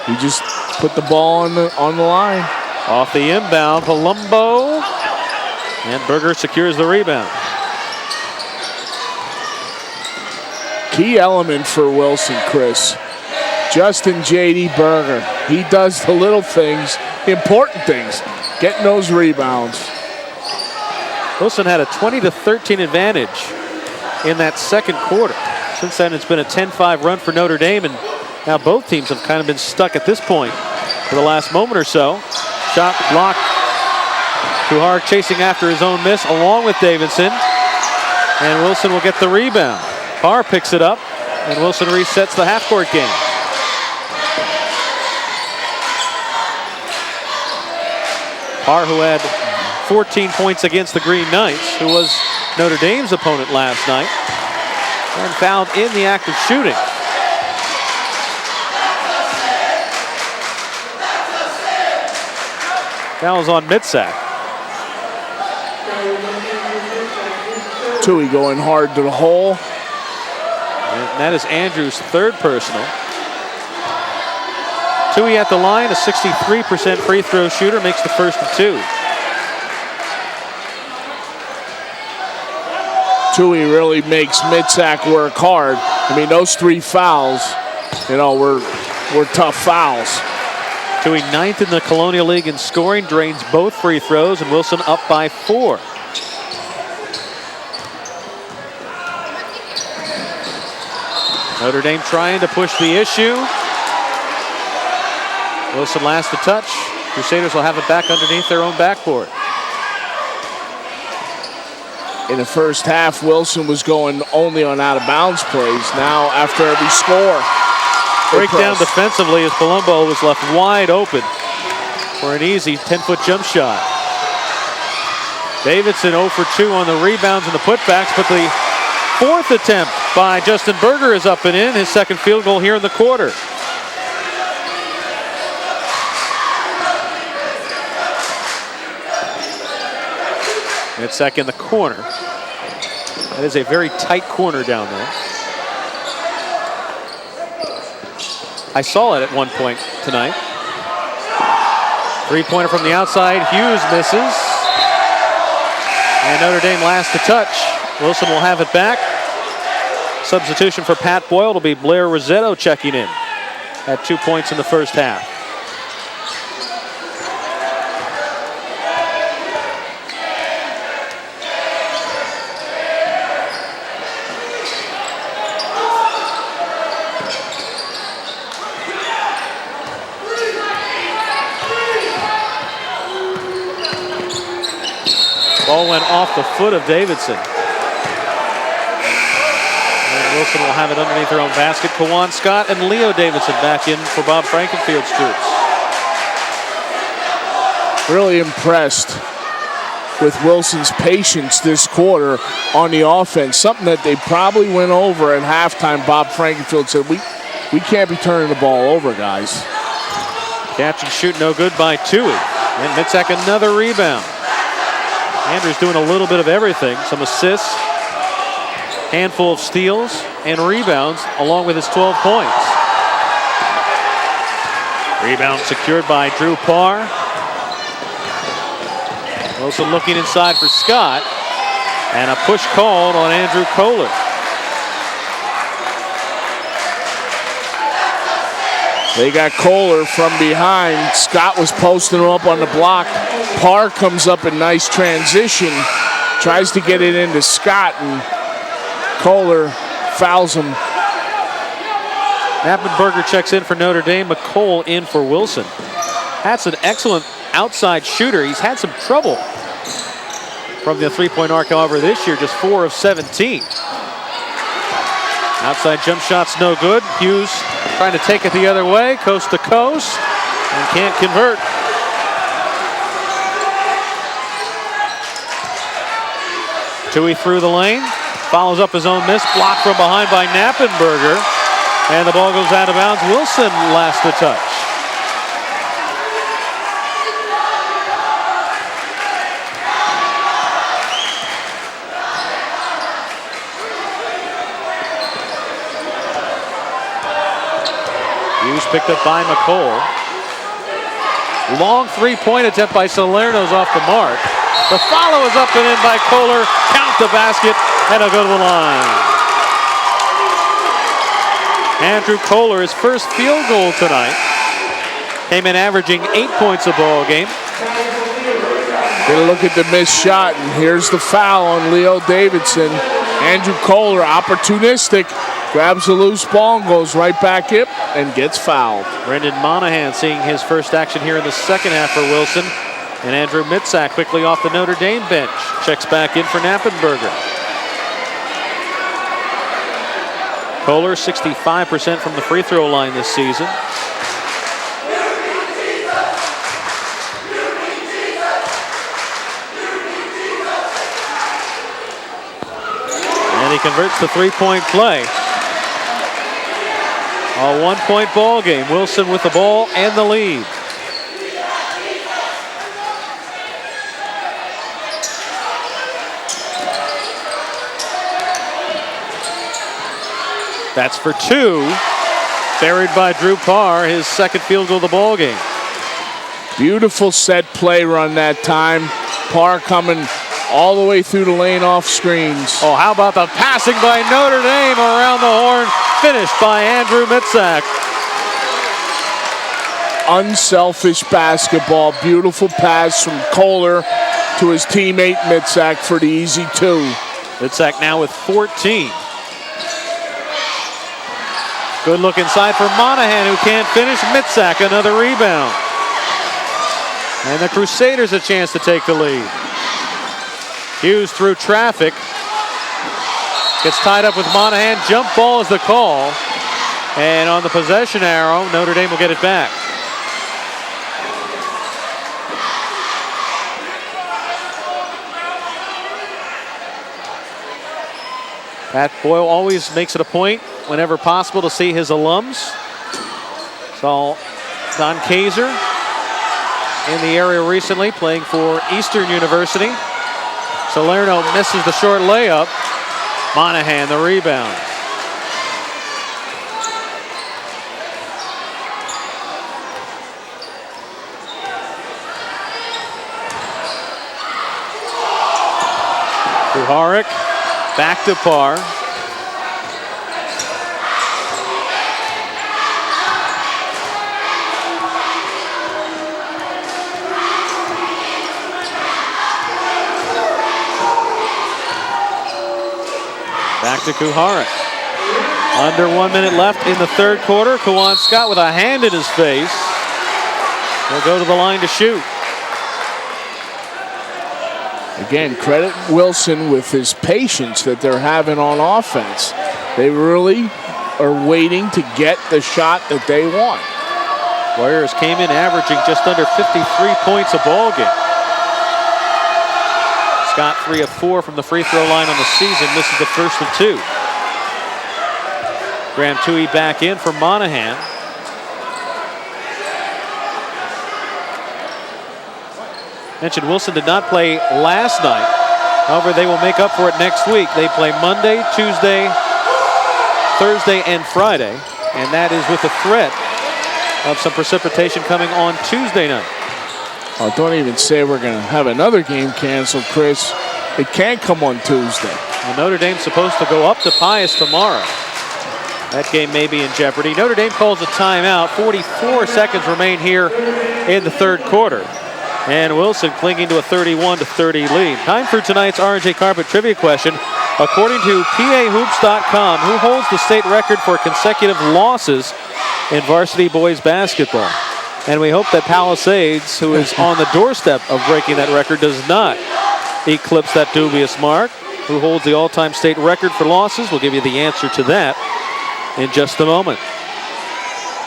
he just put the ball on the line. Off the inbound, Palumbo. And Berger secures the rebound. Key element for Wilson, Chris. Justin J.D. Berger. He does the little things, important things, getting those rebounds. Wilson had a 20-13 advantage in that second quarter. Since then, it's been a 10-5 run for Notre Dame, and now both teams have kind of been stuck at this point for the last moment or so. Shot blocked. Kuharek chasing after his own miss along with Davidson. And Wilson will get the rebound. Parr picks it up, and Wilson resets the half-court game. Parr, who had 14 points against the Green Knights, who was Notre Dame's opponent last night, and fouled in the act of shooting. Foul's on Mitzak. Tui going hard to the hole. And that is Andrews' third personal. Tui at the line, a 63% free throw shooter, makes the first of 2. Tui really makes Mitzak work hard. I mean, those 3 fouls, were tough fouls. Tui 9th in the Colonial League in scoring, drains both free throws, and Wilson up by 4. Notre Dame trying to push the issue. Wilson last to touch. Crusaders will have it back underneath their own backboard. In the first half, Wilson was going only on out-of-bounds plays. Now, after every score, breakdown defensively as Palumbo was left wide open for an easy 10-foot jump shot. Davidson 0 for 2 on the rebounds and the putbacks, but the fourth attempt by Justin Berger is up and in, his second field goal here in the quarter. Mitzak in the corner. That is a very tight corner down there. I saw it at one point tonight. Three-pointer from the outside. Hughes misses. And Notre Dame last to touch. Wilson will have it back. Substitution for Pat Boyle will be Blair Rossetto checking in at 2 points in the first half. Ball went off the foot of Davidson. And Wilson will have it underneath their own basket. Kawan Scott and Leo Davidson back in for Bob Frankenfield's troops. Really impressed with Wilson's patience this quarter on the offense. Something that they probably went over at halftime. Bob Frankenfield said, we can't be turning the ball over, guys. Catch and shoot no good by Tui. And Mitzak another rebound. Andrews doing a little bit of everything. Some assists, handful of steals, and rebounds, along with his 12 points. Rebound secured by Drew Parr. Wilson looking inside for Scott. And a push called on Andrew Kohler. They got Kohler from behind. Scott was posting him up on the block. Parr comes up in nice transition, tries to get it into Scott, and Kohler fouls him. Appenberger checks in for Notre Dame. McCole in for Wilson. That's an excellent outside shooter. He's had some trouble from the three-point arc, however, this year, just 4 of 17. Outside jump shot's no good. Hughes trying to take it the other way, coast to coast, and can't convert. Tui through the lane, follows up his own miss, blocked from behind by Knappenberger, and the ball goes out of bounds. Wilson last to touch. Hughes picked up by McCole. Long three-point attempt by Salerno's off the mark. The follow is up and in by Kohler. Count the basket, and he'll go to the line. Andrew Kohler, his first field goal tonight. Came in averaging 8 points a ball game. Gonna look at the missed shot, and here's the foul on Leo Davidson. Andrew Kohler, opportunistic, grabs a loose ball and goes right back up and gets fouled. Brendan Monahan seeing his first action here in the second half for Wilson. And Andrew Mitzak quickly off the Notre Dame bench. Checks back in for Knappenberger. Kohler 65% from the free throw line this season. And he converts the three-point play. A one-point ball game. Wilson with the ball and the lead. That's for two. Buried by Drew Parr, his second field goal of the ball game. Beautiful set play run that time. Parr coming all the way through the lane off screens. Oh, how about the passing by Notre Dame around the horn, finished by Andrew Mitzak. Unselfish basketball. Beautiful pass from Kohler to his teammate Mitzak for the easy two. Mitzak now with 14. Good look inside for Monahan, who can't finish. Mitzak, another rebound. And the Crusaders a chance to take the lead. Hughes through traffic. Gets tied up with Monahan. Jump ball is the call. And on the possession arrow, Notre Dame will get it back. Pat Boyle always makes it a point whenever possible to see his alums. Saw Don Kaiser in the area recently playing for Eastern University. Salerno misses the short layup. Monahan the rebound. Kuharic back to par. Back to Kuharic. Under 1 minute left in the third quarter. Kawan Scott with a hand in his face. He'll go to the line to shoot. Again, credit Wilson with his patience that they're having on offense. They really are waiting to get the shot that they want. Warriors came in averaging just under 53 points a ball game. Scott 3 of 4 from the free throw line on the season. Misses the first of 2. Graham Toohey back in for Monahan. Mentioned Wilson did not play last night. However, they will make up for it next week. They play Monday, Tuesday, Thursday, and Friday. And that is with the threat of some precipitation coming on Tuesday night. Oh, don't even say we're going to have another game canceled, Chris. It can't come on Tuesday. Well, Notre Dame's supposed to go up to Pius tomorrow. That game may be in jeopardy. Notre Dame calls a timeout. 44 seconds remain here in the third quarter. And Wilson clinging to a 31-30 lead. Time for tonight's R&J Carpet trivia question. According to PAHoops.com, who holds the state record for consecutive losses in varsity boys basketball? And we hope that Palisades, who is on the doorstep of breaking that record, does not eclipse that dubious mark. Who holds the all-time state record for losses? We'll give you the answer to that in just a moment.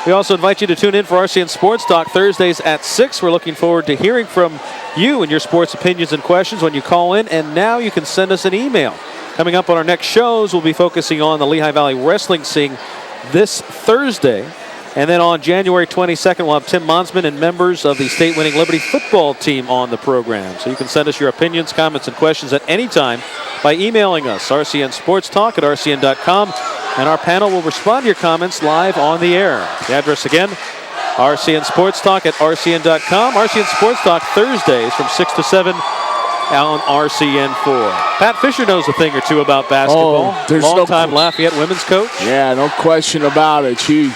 We also invite you to tune in for RCN Sports Talk Thursdays at 6. We're looking forward to hearing from you and your sports opinions and questions when you call in. And now you can send us an email. Coming up on our next shows, we'll be focusing on the Lehigh Valley wrestling scene this Thursday. And then on January 22nd, we'll have Tim Monsman and members of the state-winning Liberty football team on the program. So you can send us your opinions, comments, and questions at any time by emailing us, rcnsportstalk@rcn.com. And our panel will respond to your comments live on the air. The address again, rcnsportstalk@rcn.com. RCN Sports Talk Thursdays from 6 to 7 on RCN4. Pat Fisher knows a thing or two about basketball. Long-time Lafayette women's coach. Yeah, no question about it. She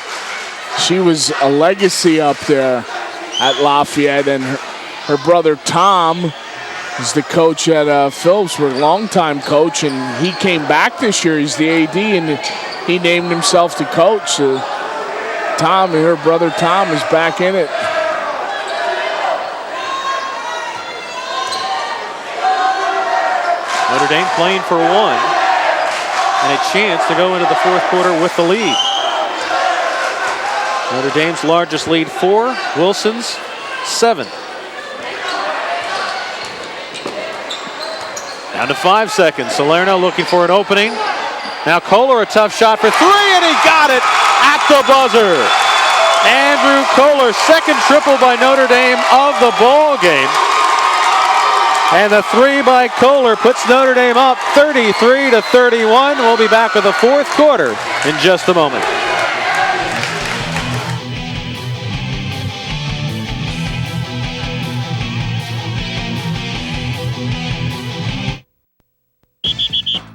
was a legacy up there at Lafayette, and her brother Tom is the coach at Phillipsburg, longtime coach, and he came back this year. He's the AD, and he named himself the coach. Tom, and her brother Tom, is back in it. Notre Dame playing for one, and a chance to go into the fourth quarter with the lead. Notre Dame's largest lead 4, Wilson's 7. Down to 5 seconds. Salerno looking for an opening. Now Kohler, a tough shot for 3, and he got it at the buzzer. Andrew Kohler, second triple by Notre Dame of the ball game. And the 3 by Kohler puts Notre Dame up 33-31. We'll be back with the fourth quarter in just a moment.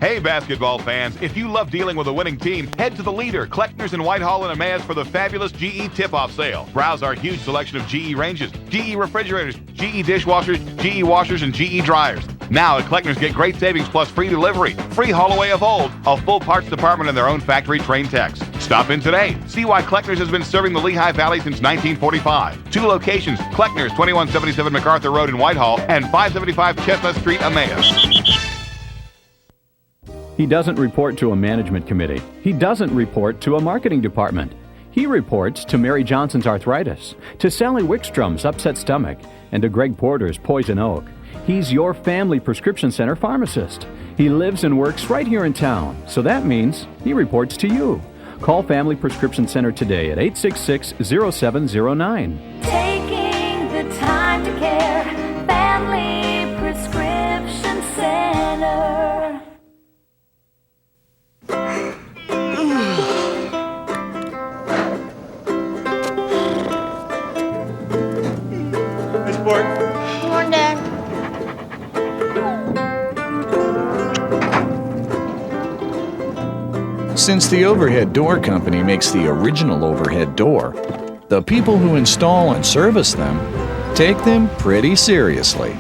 Hey, basketball fans, if you love dealing with a winning team, head to the leader, Kleckner's in Whitehall and Emmaus for the fabulous GE tip-off sale. Browse our huge selection of GE ranges, GE refrigerators, GE dishwashers, GE washers, and GE dryers. Now at Kleckner's, get great savings plus free delivery, free haul away of old, a full parts department, and their own factory-trained techs. Stop in today. See why Kleckner's has been serving the Lehigh Valley since 1945. 2 locations, Kleckner's, 2177 MacArthur Road in Whitehall and 575 Chestnut Street, Emmaus. He doesn't report to a management committee. He doesn't report to a marketing department. He reports to Mary Johnson's arthritis, to Sally Wickstrom's upset stomach, and to Greg Porter's poison oak. He's your family prescription center pharmacist. He lives and works right here in town, so that means he reports to you. Call Family Prescription Center today at 866-0709. Taking the time to care, Family Prescription Center. Good sport. Come on, Dad. Since the Overhead Door Company makes the original overhead door, the people who install and service them take them pretty seriously.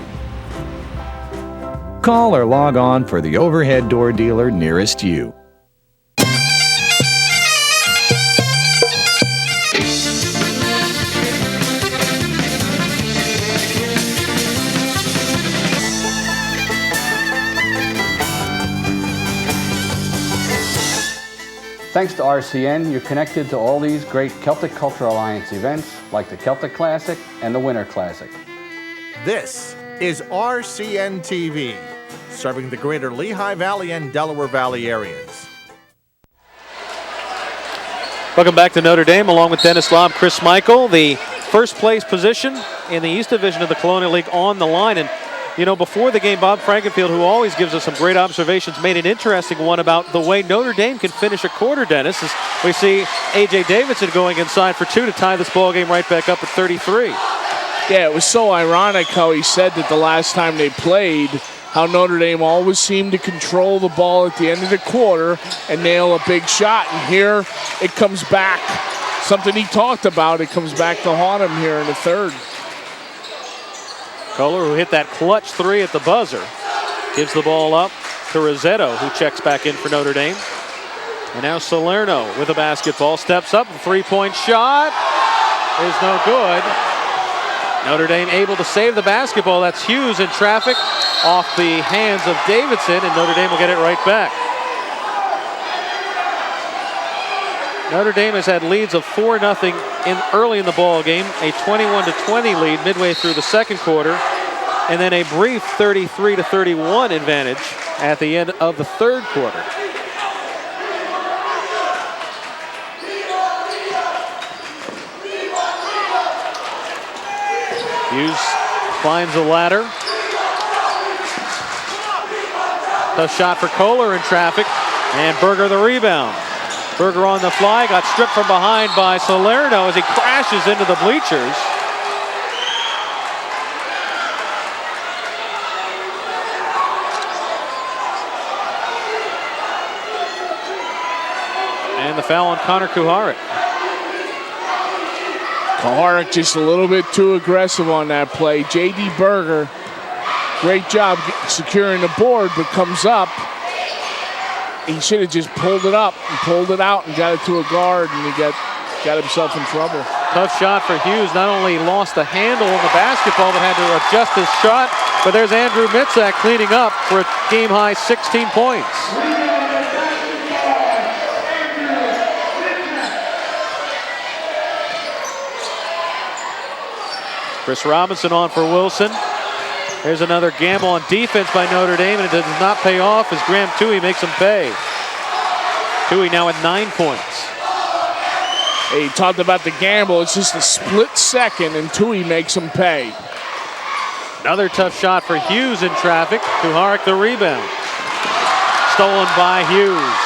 Call or log on for the overhead door dealer nearest you. Thanks to RCN, you're connected to all these great Celtic Cultural Alliance events like the Celtic Classic and the Winter Classic. This is RCN TV, serving the greater Lehigh Valley and Delaware Valley areas. Welcome back to Notre Dame, along with Dennis Lobb, Chris Michael, the first place position in the East Division of the Colonial League on the line. And you know, before the game, Bob Frankenfield, who always gives us some great observations, made an interesting one about the way Notre Dame can finish a quarter, Dennis, as we see A.J. Davidson going inside for 2 to tie this ball game right back up at 33. Yeah, it was so ironic how he said that the last time they played, how Notre Dame always seemed to control the ball at the end of the quarter and nail a big shot. And here it comes back. Something he talked about, it comes back to haunt him here in the third. Kohler, who hit that clutch 3 at the buzzer, gives the ball up to Rossetto, who checks back in for Notre Dame. And now Salerno with a basketball, steps up, the three-point shot is no good. Notre Dame able to save the basketball. That's Hughes in traffic off the hands of Davidson, and Notre Dame will get it right back. Notre Dame has had leads of 4-0 early in the ball game, a 21-20 lead midway through the second quarter, and then a brief 33-31 advantage at the end of the third quarter. Hughes climbs the ladder. Tough shot for Kohler in traffic, and Berger the rebound. Berger on the fly, got stripped from behind by Salerno as he crashes into the bleachers. And the foul on Connor Kuharek. Kuharek just a little bit too aggressive on that play. J.D. Berger, great job securing the board, but comes up. He should have just pulled it up and pulled it out and got it to a guard, and he got himself in trouble. Tough shot for Hughes. Not only lost the handle on the basketball, but had to adjust his shot. But there's Andrew Mitzak cleaning up for a game-high 16 points. Chris Robinson on for Wilson. There's another gamble on defense by Notre Dame, and it does not pay off as Graham Toohey makes him pay. Toohey now at 9 points. Hey, he talked about the gamble. It's just a split second, and Toohey makes him pay. Another tough shot for Hughes in traffic. Kuharek the rebound. Stolen by Hughes.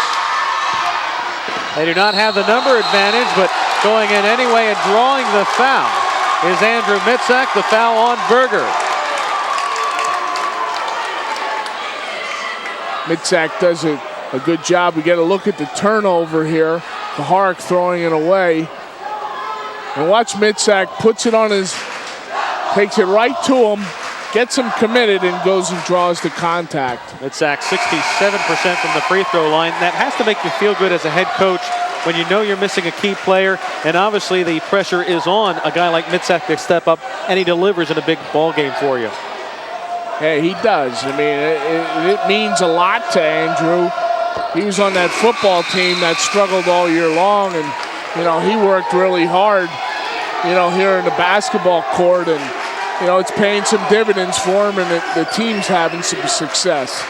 They do not have the number advantage, but going in anyway and drawing the foul is Andrew Mitzak, the foul on Berger. Mitzak does a good job. We get a look at the turnover here. Kuharek throwing it away. And watch Mitzak, puts it on his, takes it right to him, gets him committed, and goes and draws the contact. Mitzak 67% from the free throw line. That has to make you feel good as a head coach when you know you're missing a key player. And obviously the pressure is on a guy like Mitzak to step up, and he delivers in a big ball game for you. Hey, he does. I mean, it means a lot to Andrew. He was on that football team that struggled all year long, and, you know, he worked really hard, you know, here in the basketball court, and you know, it's paying some dividends for him, and the team's having some success.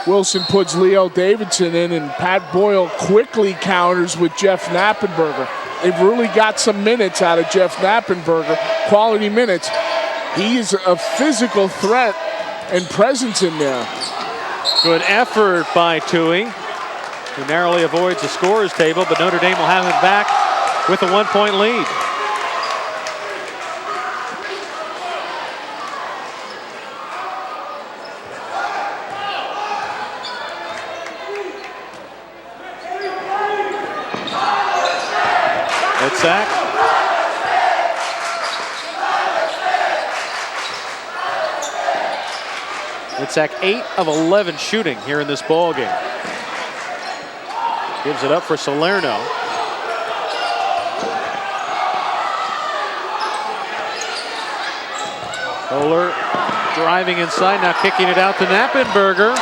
Wilson puts Leo Davidson in, and Pat Boyle quickly counters with Jeff Knappenberger. They've really got some minutes out of Jeff Knappenberger, quality minutes. He's a physical threat and presence in there. Good effort by Toohey, who narrowly avoids the scorer's table, but Notre Dame will have it back with a 1-point lead. Sack. Itzhak 8 of 11 shooting here in this ball game. Gives it up for Salerno. Kohler driving inside, now kicking it out to Knappenberger.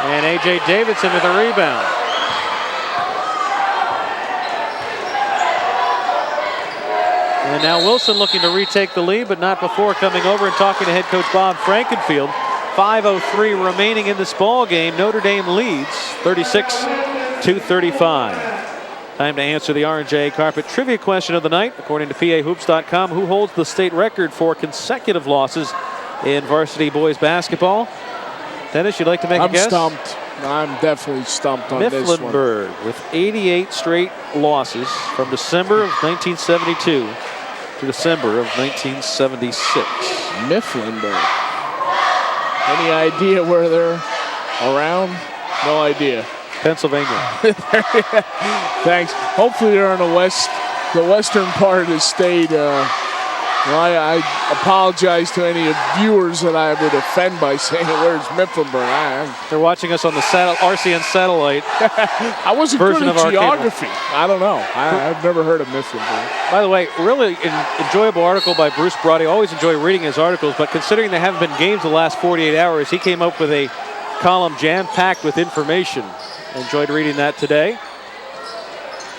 And A.J. Davidson with a rebound. And now Wilson looking to retake the lead, but not before coming over and talking to head coach Bob Frankenfield. 5:03 remaining in this ball game. Notre Dame leads 36-35. Time to answer the R&J Carpet trivia question of the night. According to PAHoops.com, who holds the state record for consecutive losses in varsity boys basketball? Dennis, you'd like to make a guess? I'm stumped. I'm definitely stumped on this one. Mifflinburg with 88 straight losses from December of 1972 to December of 1976. Mifflinburg. Any idea where they're around? No idea. Pennsylvania. Thanks. Hopefully they're in the western part of the state. I apologize to any viewers that I would offend by saying where's Mifflinburg. They're watching us on the RCN satellite. I wasn't good at geography. I don't know. I've never heard of Mifflinburg. By the way, really enjoyable article by Bruce Brody. Always enjoy reading his articles, but considering there haven't been games the last 48 hours, he came up with a column jam-packed with information. Enjoyed reading that today.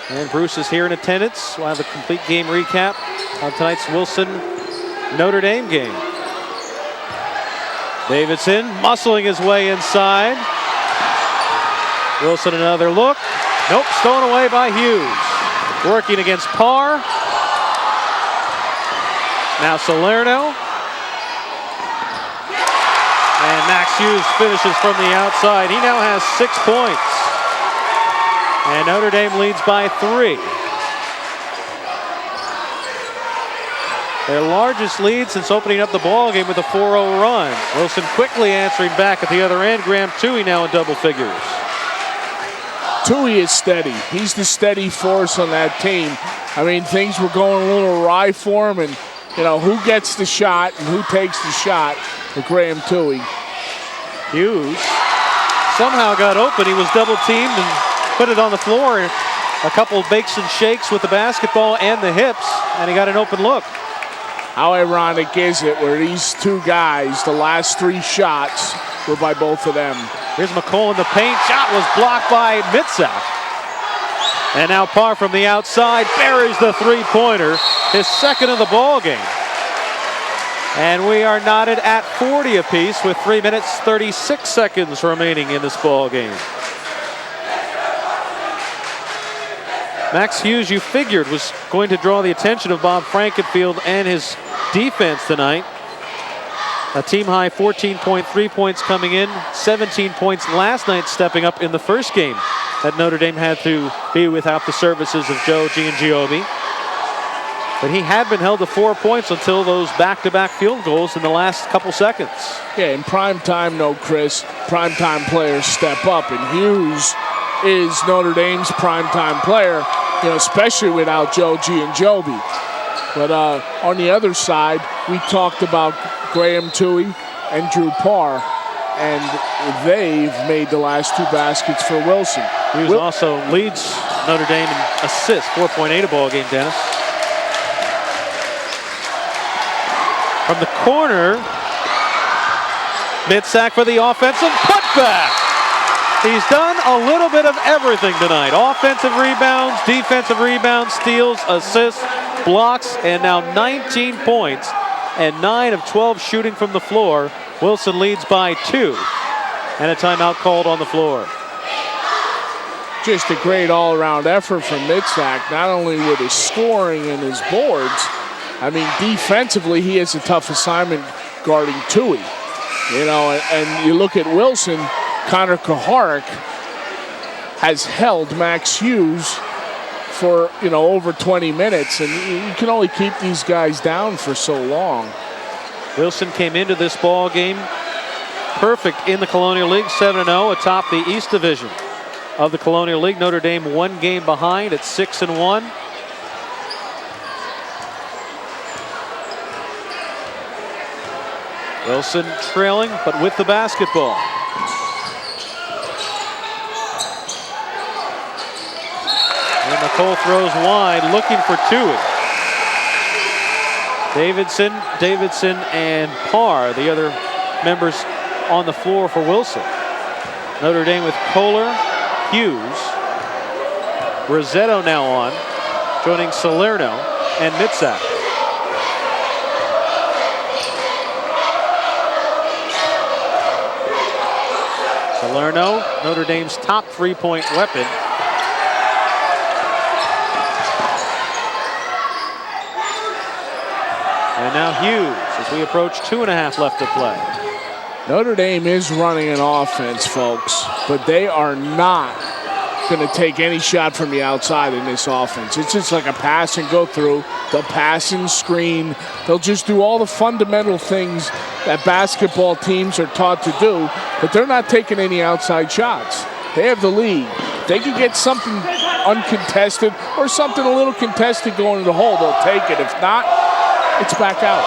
And Bruce is here in attendance. We'll have a complete game recap on tonight's Wilson-Notre Dame game. Davidson muscling his way inside. Wilson another look. Nope, stolen away by Hughes. Working against Parr. Now Salerno. And Max Hughes finishes from the outside. He now has 6 points. And Notre Dame leads by 3. Their largest lead since opening up the ball game with a 4-0 run. Wilson quickly answering back at the other end. Graham Toohey now in double figures. Toohey is steady. He's the steady force on that team. I mean, things were going a little awry for him, and you know who gets the shot and who takes the shot for Graham Toohey. Hughes somehow got open. He was double teamed and put it on the floor. A couple bakes and shakes with the basketball and the hips, and he got an open look. How ironic is it where these two guys, the last 3 shots were by both of them. Here's McColl in the paint. Shot was blocked by Mitzak. And now Parr from the outside buries the three-pointer, his second of the ball game. And we are knotted at 40 apiece with 3 minutes, 36 seconds remaining in this ball game. Max Hughes, you figured, was going to draw the attention of Bob Frankenfield and his defense tonight. A team-high 14.3 points coming in, 17 points last night stepping up in the first game that Notre Dame had to be without the services of Joe Giangiobi. But he had been held to 4 points until those back-to-back field goals in the last couple seconds. Yeah, in prime time, no, Chris, prime time players step up, and Hughes is Notre Dame's primetime player, you know, especially without Joe Giangiobi. But on the other side, we talked about Graham Toohey and Drew Parr, and they've made the last 2 baskets for Wilson. Hughes also leads Notre Dame in assists, 4.8 a ball game, Dennis. From the corner, Mitzak for the offensive putback. He's done a little bit of everything tonight. Offensive rebounds, defensive rebounds, steals, assists, blocks, and now 19 points and 9 of 12 shooting from the floor. Wilson leads by 2 and a timeout called on the floor. Just a great all-around effort from Mitzak, not only with his scoring and his boards. I mean, defensively, he has a tough assignment guarding Tui. You know, and you look at Wilson, Connor Kuharek has held Max Hughes for, you know, over 20 minutes, and you can only keep these guys down for so long. Wilson came into this ball game perfect in the Colonial League, 7-0 atop the East Division of the Colonial League. Notre Dame 1 game behind at 6-1. Wilson trailing, but with the basketball. And McCole throws wide, looking for Tui. Davidson, and Parr, the other members on the floor for Wilson. Notre Dame with Kohler, Hughes, Rossetto now on, joining Salerno and Mitzak. Salerno, Notre Dame's top three-point weapon. And now Hughes as we approach 2.5 left to play. Notre Dame is running an offense, folks, but they are not going to take any shot from the outside in this offense. It's just like a pass and go through. They'll pass and screen. They'll just do all the fundamental things that basketball teams are taught to do, but they're not taking any outside shots. They have the lead. They can get something uncontested or something a little contested going to the hole. They'll take it. If not, it's back out.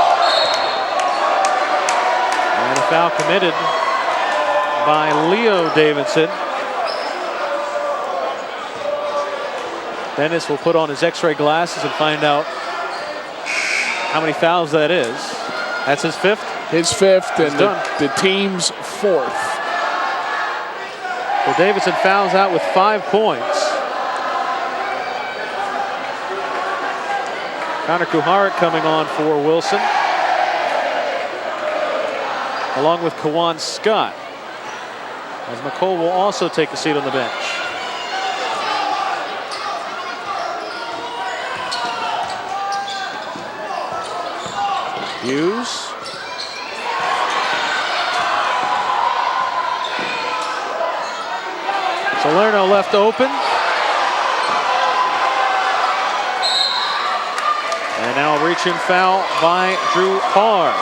And a foul committed by Leo Davidson. Dennis will put on his x-ray glasses and find out how many fouls that is. That's his 5th? His 5th and the team's 4th. So Davidson fouls out with 5 points. Connor Kuharek coming on for Wilson, along with Kawan Scott, as McCole will also take a seat on the bench. Hughes. Salerno left open. And now a reach-in foul by Drew Parr.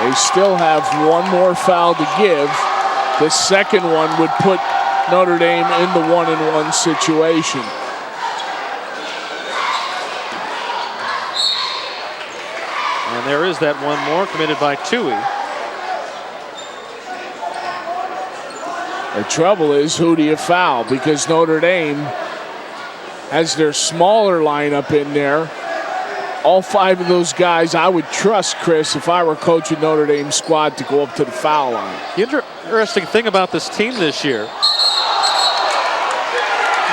They still have one more foul to give. The second one would put Notre Dame in the 1-and-1 situation. And there is that one more committed by Tui. The trouble is, who do you foul? Because Notre Dame has their smaller lineup in there. All 5 of those guys I would trust, Chris, if I were coaching Notre Dame's squad, to go up to the foul line. The interesting thing about this team this year,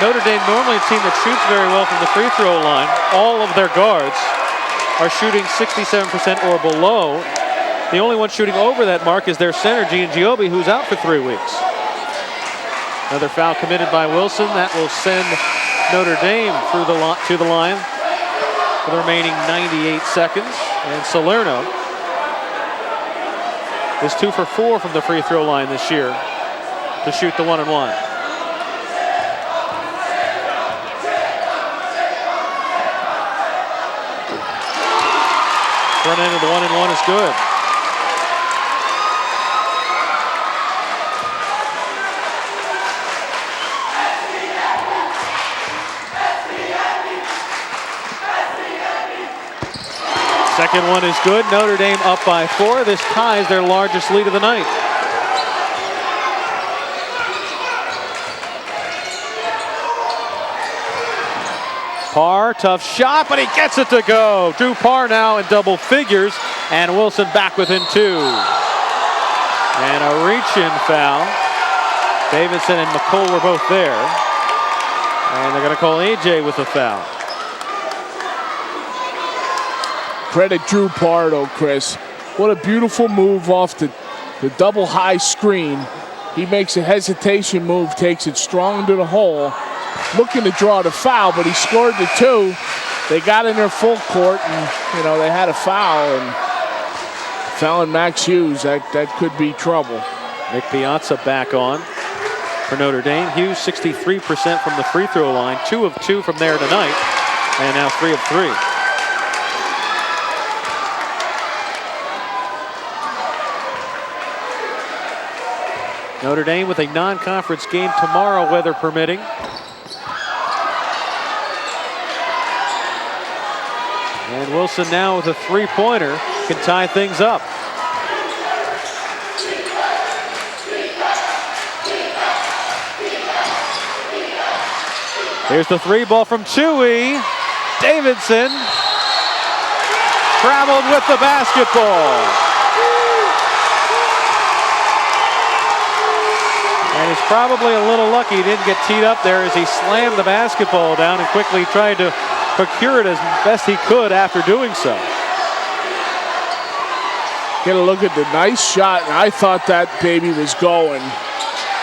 Notre Dame normally a team that shoots very well from the free throw line. All of their guards are shooting 67% or below. The only one shooting over that mark is their center, Gian Giobbi, who's out for 3 weeks. Another foul committed by Wilson. That will send Notre Dame through to the line for the remaining 98 seconds. And Salerno is 2 for 4 from the free throw line this year to shoot the 1-and-1. Front end of the 1-and-1 is good. Second one is good. Notre Dame up by 4. This ties their largest lead of the night. Parr, tough shot, but he gets it to go. Drew Parr now in double figures, and Wilson back within 2. And a reach-in foul. Davidson and McCole were both there. And they're going to call A.J. with a foul. Credit Drew Pardo, Chris. What a beautiful move off the double high screen. He makes a hesitation move, takes it strong into the hole, looking to draw the foul, but he scored the 2. They got in their full court, and they had a foul, and fouling Max Hughes. That could be trouble. Nick Piazza back on for Notre Dame. Hughes 63% from the free throw line, 2 of 2 from there tonight, and now 3 of 3. Notre Dame with a non-conference game tomorrow, weather permitting. And Wilson now with a three-pointer can tie things up. Here's the 3 ball from Tui. Davidson traveled with the basketball. And he's probably a little lucky he didn't get teed up there as he slammed the basketball down and quickly tried to procure it as best he could after doing so. Get a look at the nice shot, and I thought that baby was going.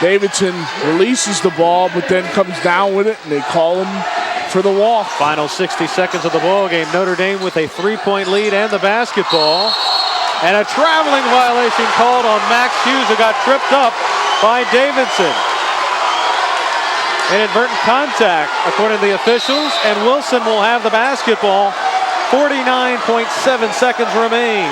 Davidson releases the ball, but then comes down with it, and they call him for the walk. Final 60 seconds of the ball game. Notre Dame with a 3-point lead and the basketball. And a traveling violation called on Max Hughes, who got tripped up by Davidson. Inadvertent contact, according to the officials, and Wilson will have the basketball. 49.7 seconds remain.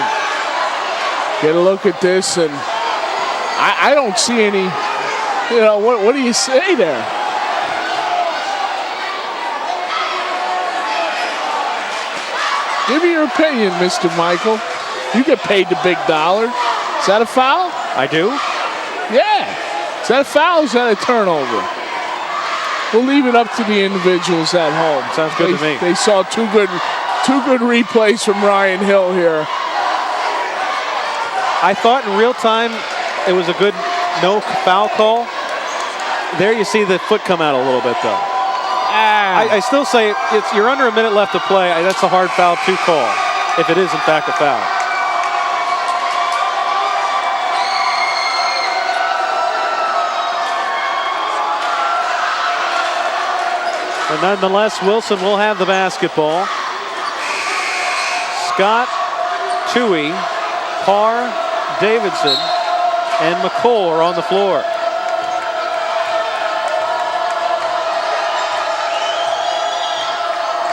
Get a look at this, and I don't see any, what do you say there? Give me your opinion, Mr. Michael. You get paid the big dollar. Is that a foul? I do. Yeah. Is that a foul or is that a turnover? We'll leave it up to the individuals at home. Sounds good to me. They saw two good replays from Ryan Hill here. I thought in real time it was a good no foul call. There you see the foot come out a little bit though. I still say you're under a minute left to play. That's a hard foul to call if it is in fact a foul. But nonetheless, Wilson will have the basketball. Scott, Tui, Parr, Davidson, and McCole are on the floor.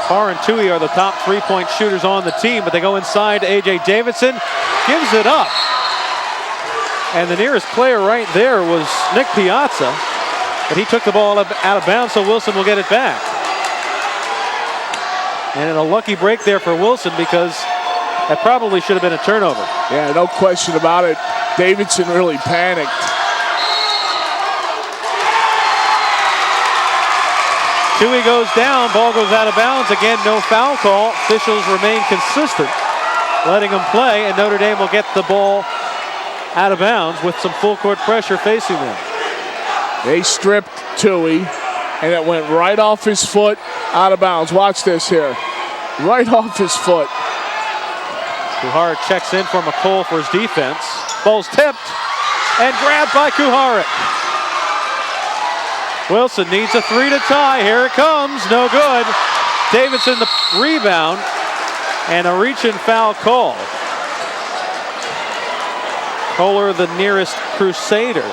Parr and Tui are the top 3-point shooters on the team, but they go inside. A.J. Davidson gives it up. And the nearest player right there was Nick Piazza. But he took the ball out of bounds, so Wilson will get it back. And a lucky break there for Wilson because that probably should have been a turnover. Yeah, no question about it. Davidson really panicked. Tui goes down, ball goes out of bounds. Again, no foul call. Officials remain consistent, letting them play, and Notre Dame will get the ball out of bounds with some full court pressure facing them. They stripped Tui, and it went right off his foot, out of bounds. Watch this here. Right off his foot. Kuharic checks in for McCole for his defense. Ball's tipped and grabbed by Kuharic. Wilson needs a 3 to tie. Here it comes. No good. Davidson the rebound and a reach and foul call. Kohler the nearest Crusader.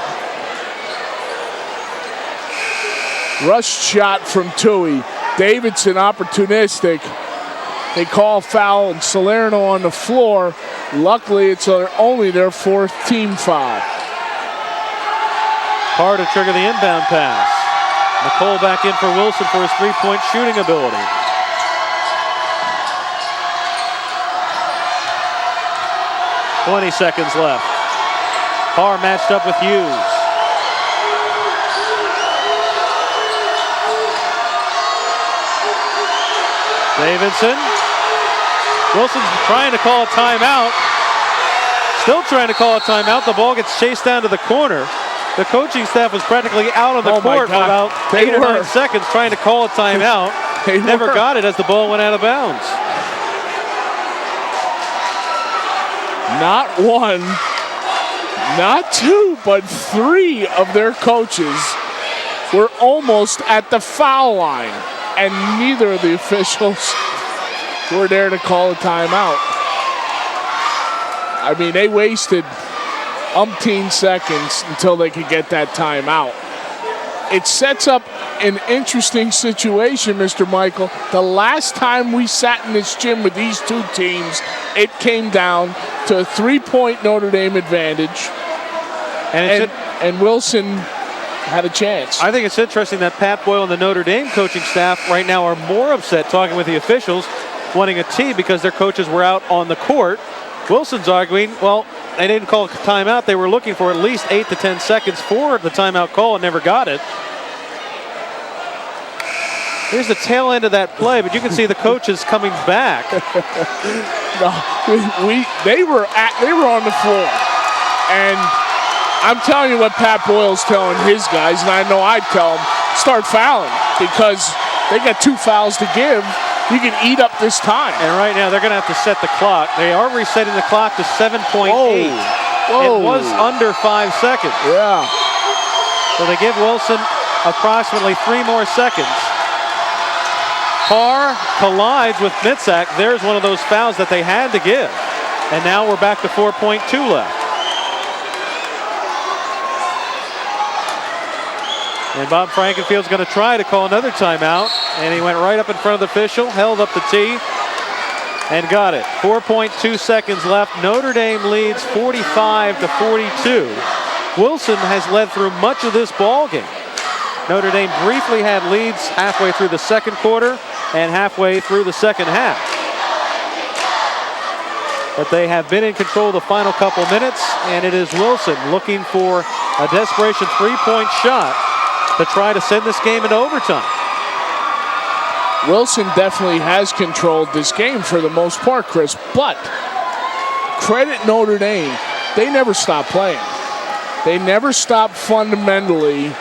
Rush shot from Tui. Davidson opportunistic. They call foul and Salerno on the floor. Luckily, it's only their 4th team foul. Parr to trigger the inbound pass. McCole back in for Wilson for his 3-point shooting ability. .20 seconds left. Parr matched up with Hughes. Davidson. Wilson's trying to call a timeout. Still trying to call a timeout. The ball gets chased down to the corner. The coaching staff was practically out on the court for about 8 or 9 seconds trying to call a timeout. They never were. got it as the ball went out of bounds. Not one, not two, but 3 of their coaches were almost at the foul line, and neither of the officials were there to call a timeout. I mean, they wasted umpteen seconds until they could get that timeout. It sets up an interesting situation, Mr. Michael. The last time we sat in this gym with these two teams, it came down to a 3-point Notre Dame advantage, and Wilson had a chance. I think it's interesting that Pat Boyle and the Notre Dame coaching staff right now are more upset talking with the officials, wanting a tee because their coaches were out on the court. Wilson's arguing, well, they didn't call a timeout. They were looking for at least 8 to 10 seconds for the timeout call and never got it. Here's the tail end of that play, but you can see the coaches coming back. No, they were on the floor, and I'm telling you what Pat Boyle's telling his guys, and I know I'd tell them, start fouling, because they got 2 fouls to give. You can eat up this time. And right now they're going to have to set the clock. They are resetting the clock to 7.8. It was under 5 seconds. Yeah. So they give Wilson approximately 3 more seconds. Carr collides with Mitzak. There's one of those fouls that they had to give. And now we're back to 4.2 left. And Bob Frankenfield's going to try to call another timeout. And he went right up in front of the official, held up the tee, and got it. 4.2 seconds left. Notre Dame leads 45 to 42. Wilson has led through much of this ball game. Notre Dame briefly had leads halfway through the second quarter and halfway through the second half. But they have been in control the final couple minutes, and it is Wilson looking for a desperation 3-point shot to try to send this game into overtime. Wilson definitely has controlled this game for the most part, Chris, but credit Notre Dame, they never stop playing. They never stop fundamentally.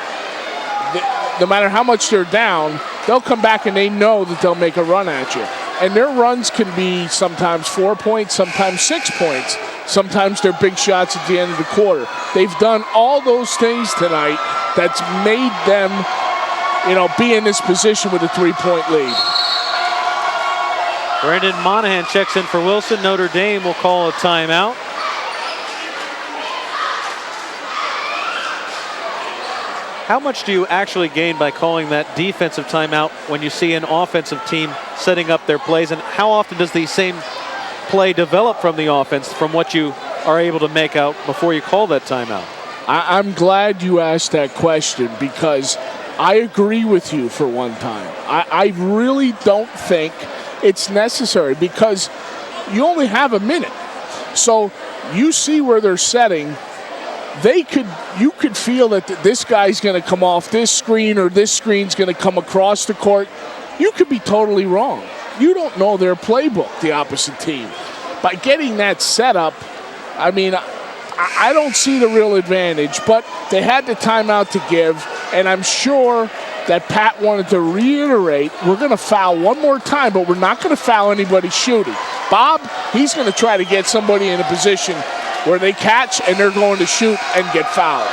No matter how much they're down, they'll come back and they know that they'll make a run at you. And their runs can be sometimes 4 points, sometimes 6 points. Sometimes they're big shots at the end of the quarter. They've done all those things tonight that's made them, be in this position with a 3-point lead. Brendan Monahan checks in for Wilson. Notre Dame will call a timeout. How much do you actually gain by calling that defensive timeout when you see an offensive team setting up their plays? And how often does the same play develop from the offense from what you are able to make out before you call that timeout? I'm glad you asked that question, because I agree with you for one time. I really don't think it's necessary, because you only have a minute. So you see where they're setting. You could feel that this guy's going to come off this screen, or this screen's going to come across the court. You could be totally wrong. You don't know their playbook, the opposite team. By getting that set up, I mean, I don't see the real advantage, but they had the timeout to give, and I'm sure that Pat wanted to reiterate, we're going to foul one more time, but we're not going to foul anybody shooting. Bob, he's going to try to get somebody in a position where they catch and they're going to shoot and get fouled.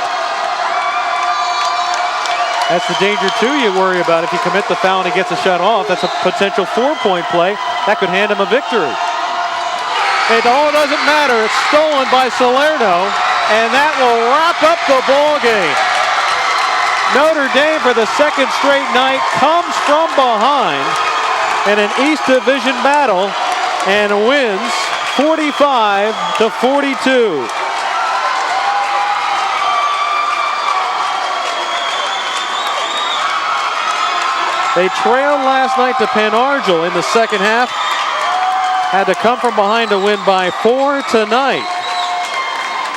That's the danger, too, you worry about. If you commit the foul and he gets a shot off, that's a potential 4-point play. That could hand him a victory. It all doesn't matter. It's stolen by Salerno, and that will wrap up the ball game. Notre Dame, for the second straight night, comes from behind in an East Division battle and wins 45 to 42. They trailed last night to Penn Argyl in the second half. Had to come from behind to win by 4 tonight.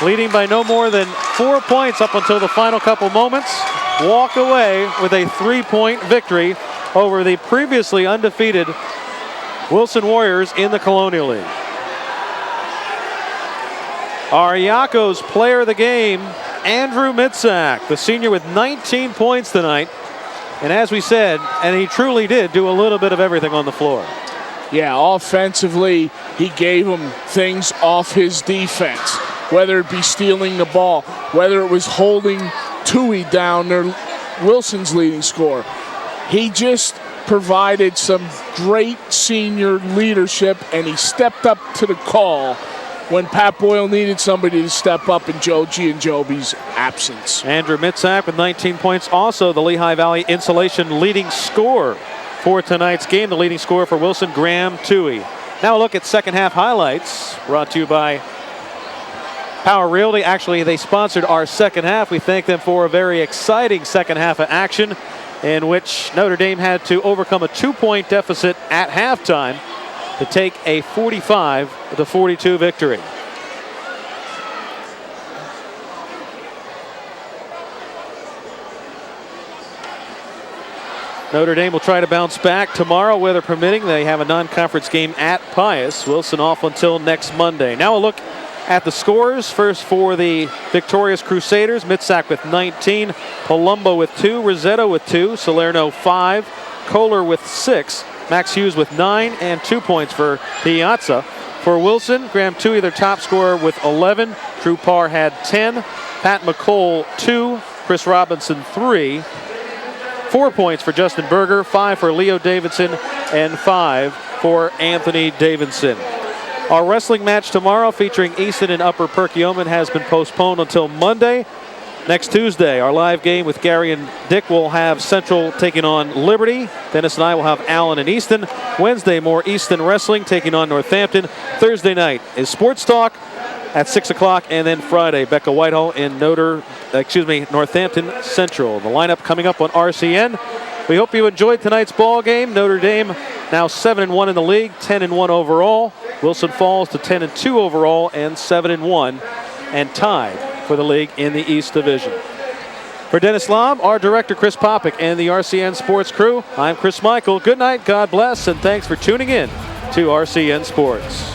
Leading by no more than 4 points up until the final couple moments. Walk away with a 3-point victory over the previously undefeated Wilson Warriors in the Colonial League. Our Yakos player of the game, Andrew Mitzak, the senior with 19 points tonight. And as we said, and he truly did do a little bit of everything on the floor. Yeah, offensively, he gave them things off his defense, whether it be stealing the ball, whether it was holding Tui down, Wilson's leading scorer. He just provided some great senior leadership, and he stepped up to the call when Pat Boyle needed somebody to step up in Joe Gianjobi's absence. Andrew Mitzak with 19 points, also the Lehigh Valley Insulation leading scorer for tonight's game. The leading scorer for Wilson, Graham Tui. Now a look at second half highlights brought to you by Power Realty. Actually, they sponsored our second half. We thank them for a very exciting second half of action in which Notre Dame had to overcome a 2-point deficit at halftime to take a 45-42 victory. Notre Dame will try to bounce back tomorrow, weather permitting. They have a non-conference game at Pius. Wilson off until next Monday. Now a look at the scores. First for the victorious Crusaders, Mitzak with 19, Palumbo with 2, Rossetto with 2, Salerno 5, Kohler with 6, Max Hughes with 9, and 2 points for Piazza. For Wilson, Graham Tui, their top scorer with 11. Drew Parr had 10, Pat McColl 2, Chris Robinson 3. 4 points for Justin Berger, 5 for Leo Davidson, and 5 for Anthony Davidson. Our wrestling match tomorrow featuring Easton and Upper Perkiomen has been postponed until Monday. Next Tuesday, our live game with Gary and Dick will have Central taking on Liberty. Dennis and I will have Allen and Easton. Wednesday, more Easton wrestling taking on Northampton. Thursday night is Sports Talk at 6 o'clock, and then Friday, Becca Whitehall in Northampton Central. The lineup coming up on RCN. We hope you enjoyed tonight's ball game. Notre Dame now 7-1 in the league, 10-1 overall. Wilson falls to 10-2 overall and 7-1, and tied for the league in the East Division. For Dennis Laub, our director Chris Popick, and the RCN Sports crew, I'm Chris Michael. Good night, God bless, and thanks for tuning in to RCN Sports.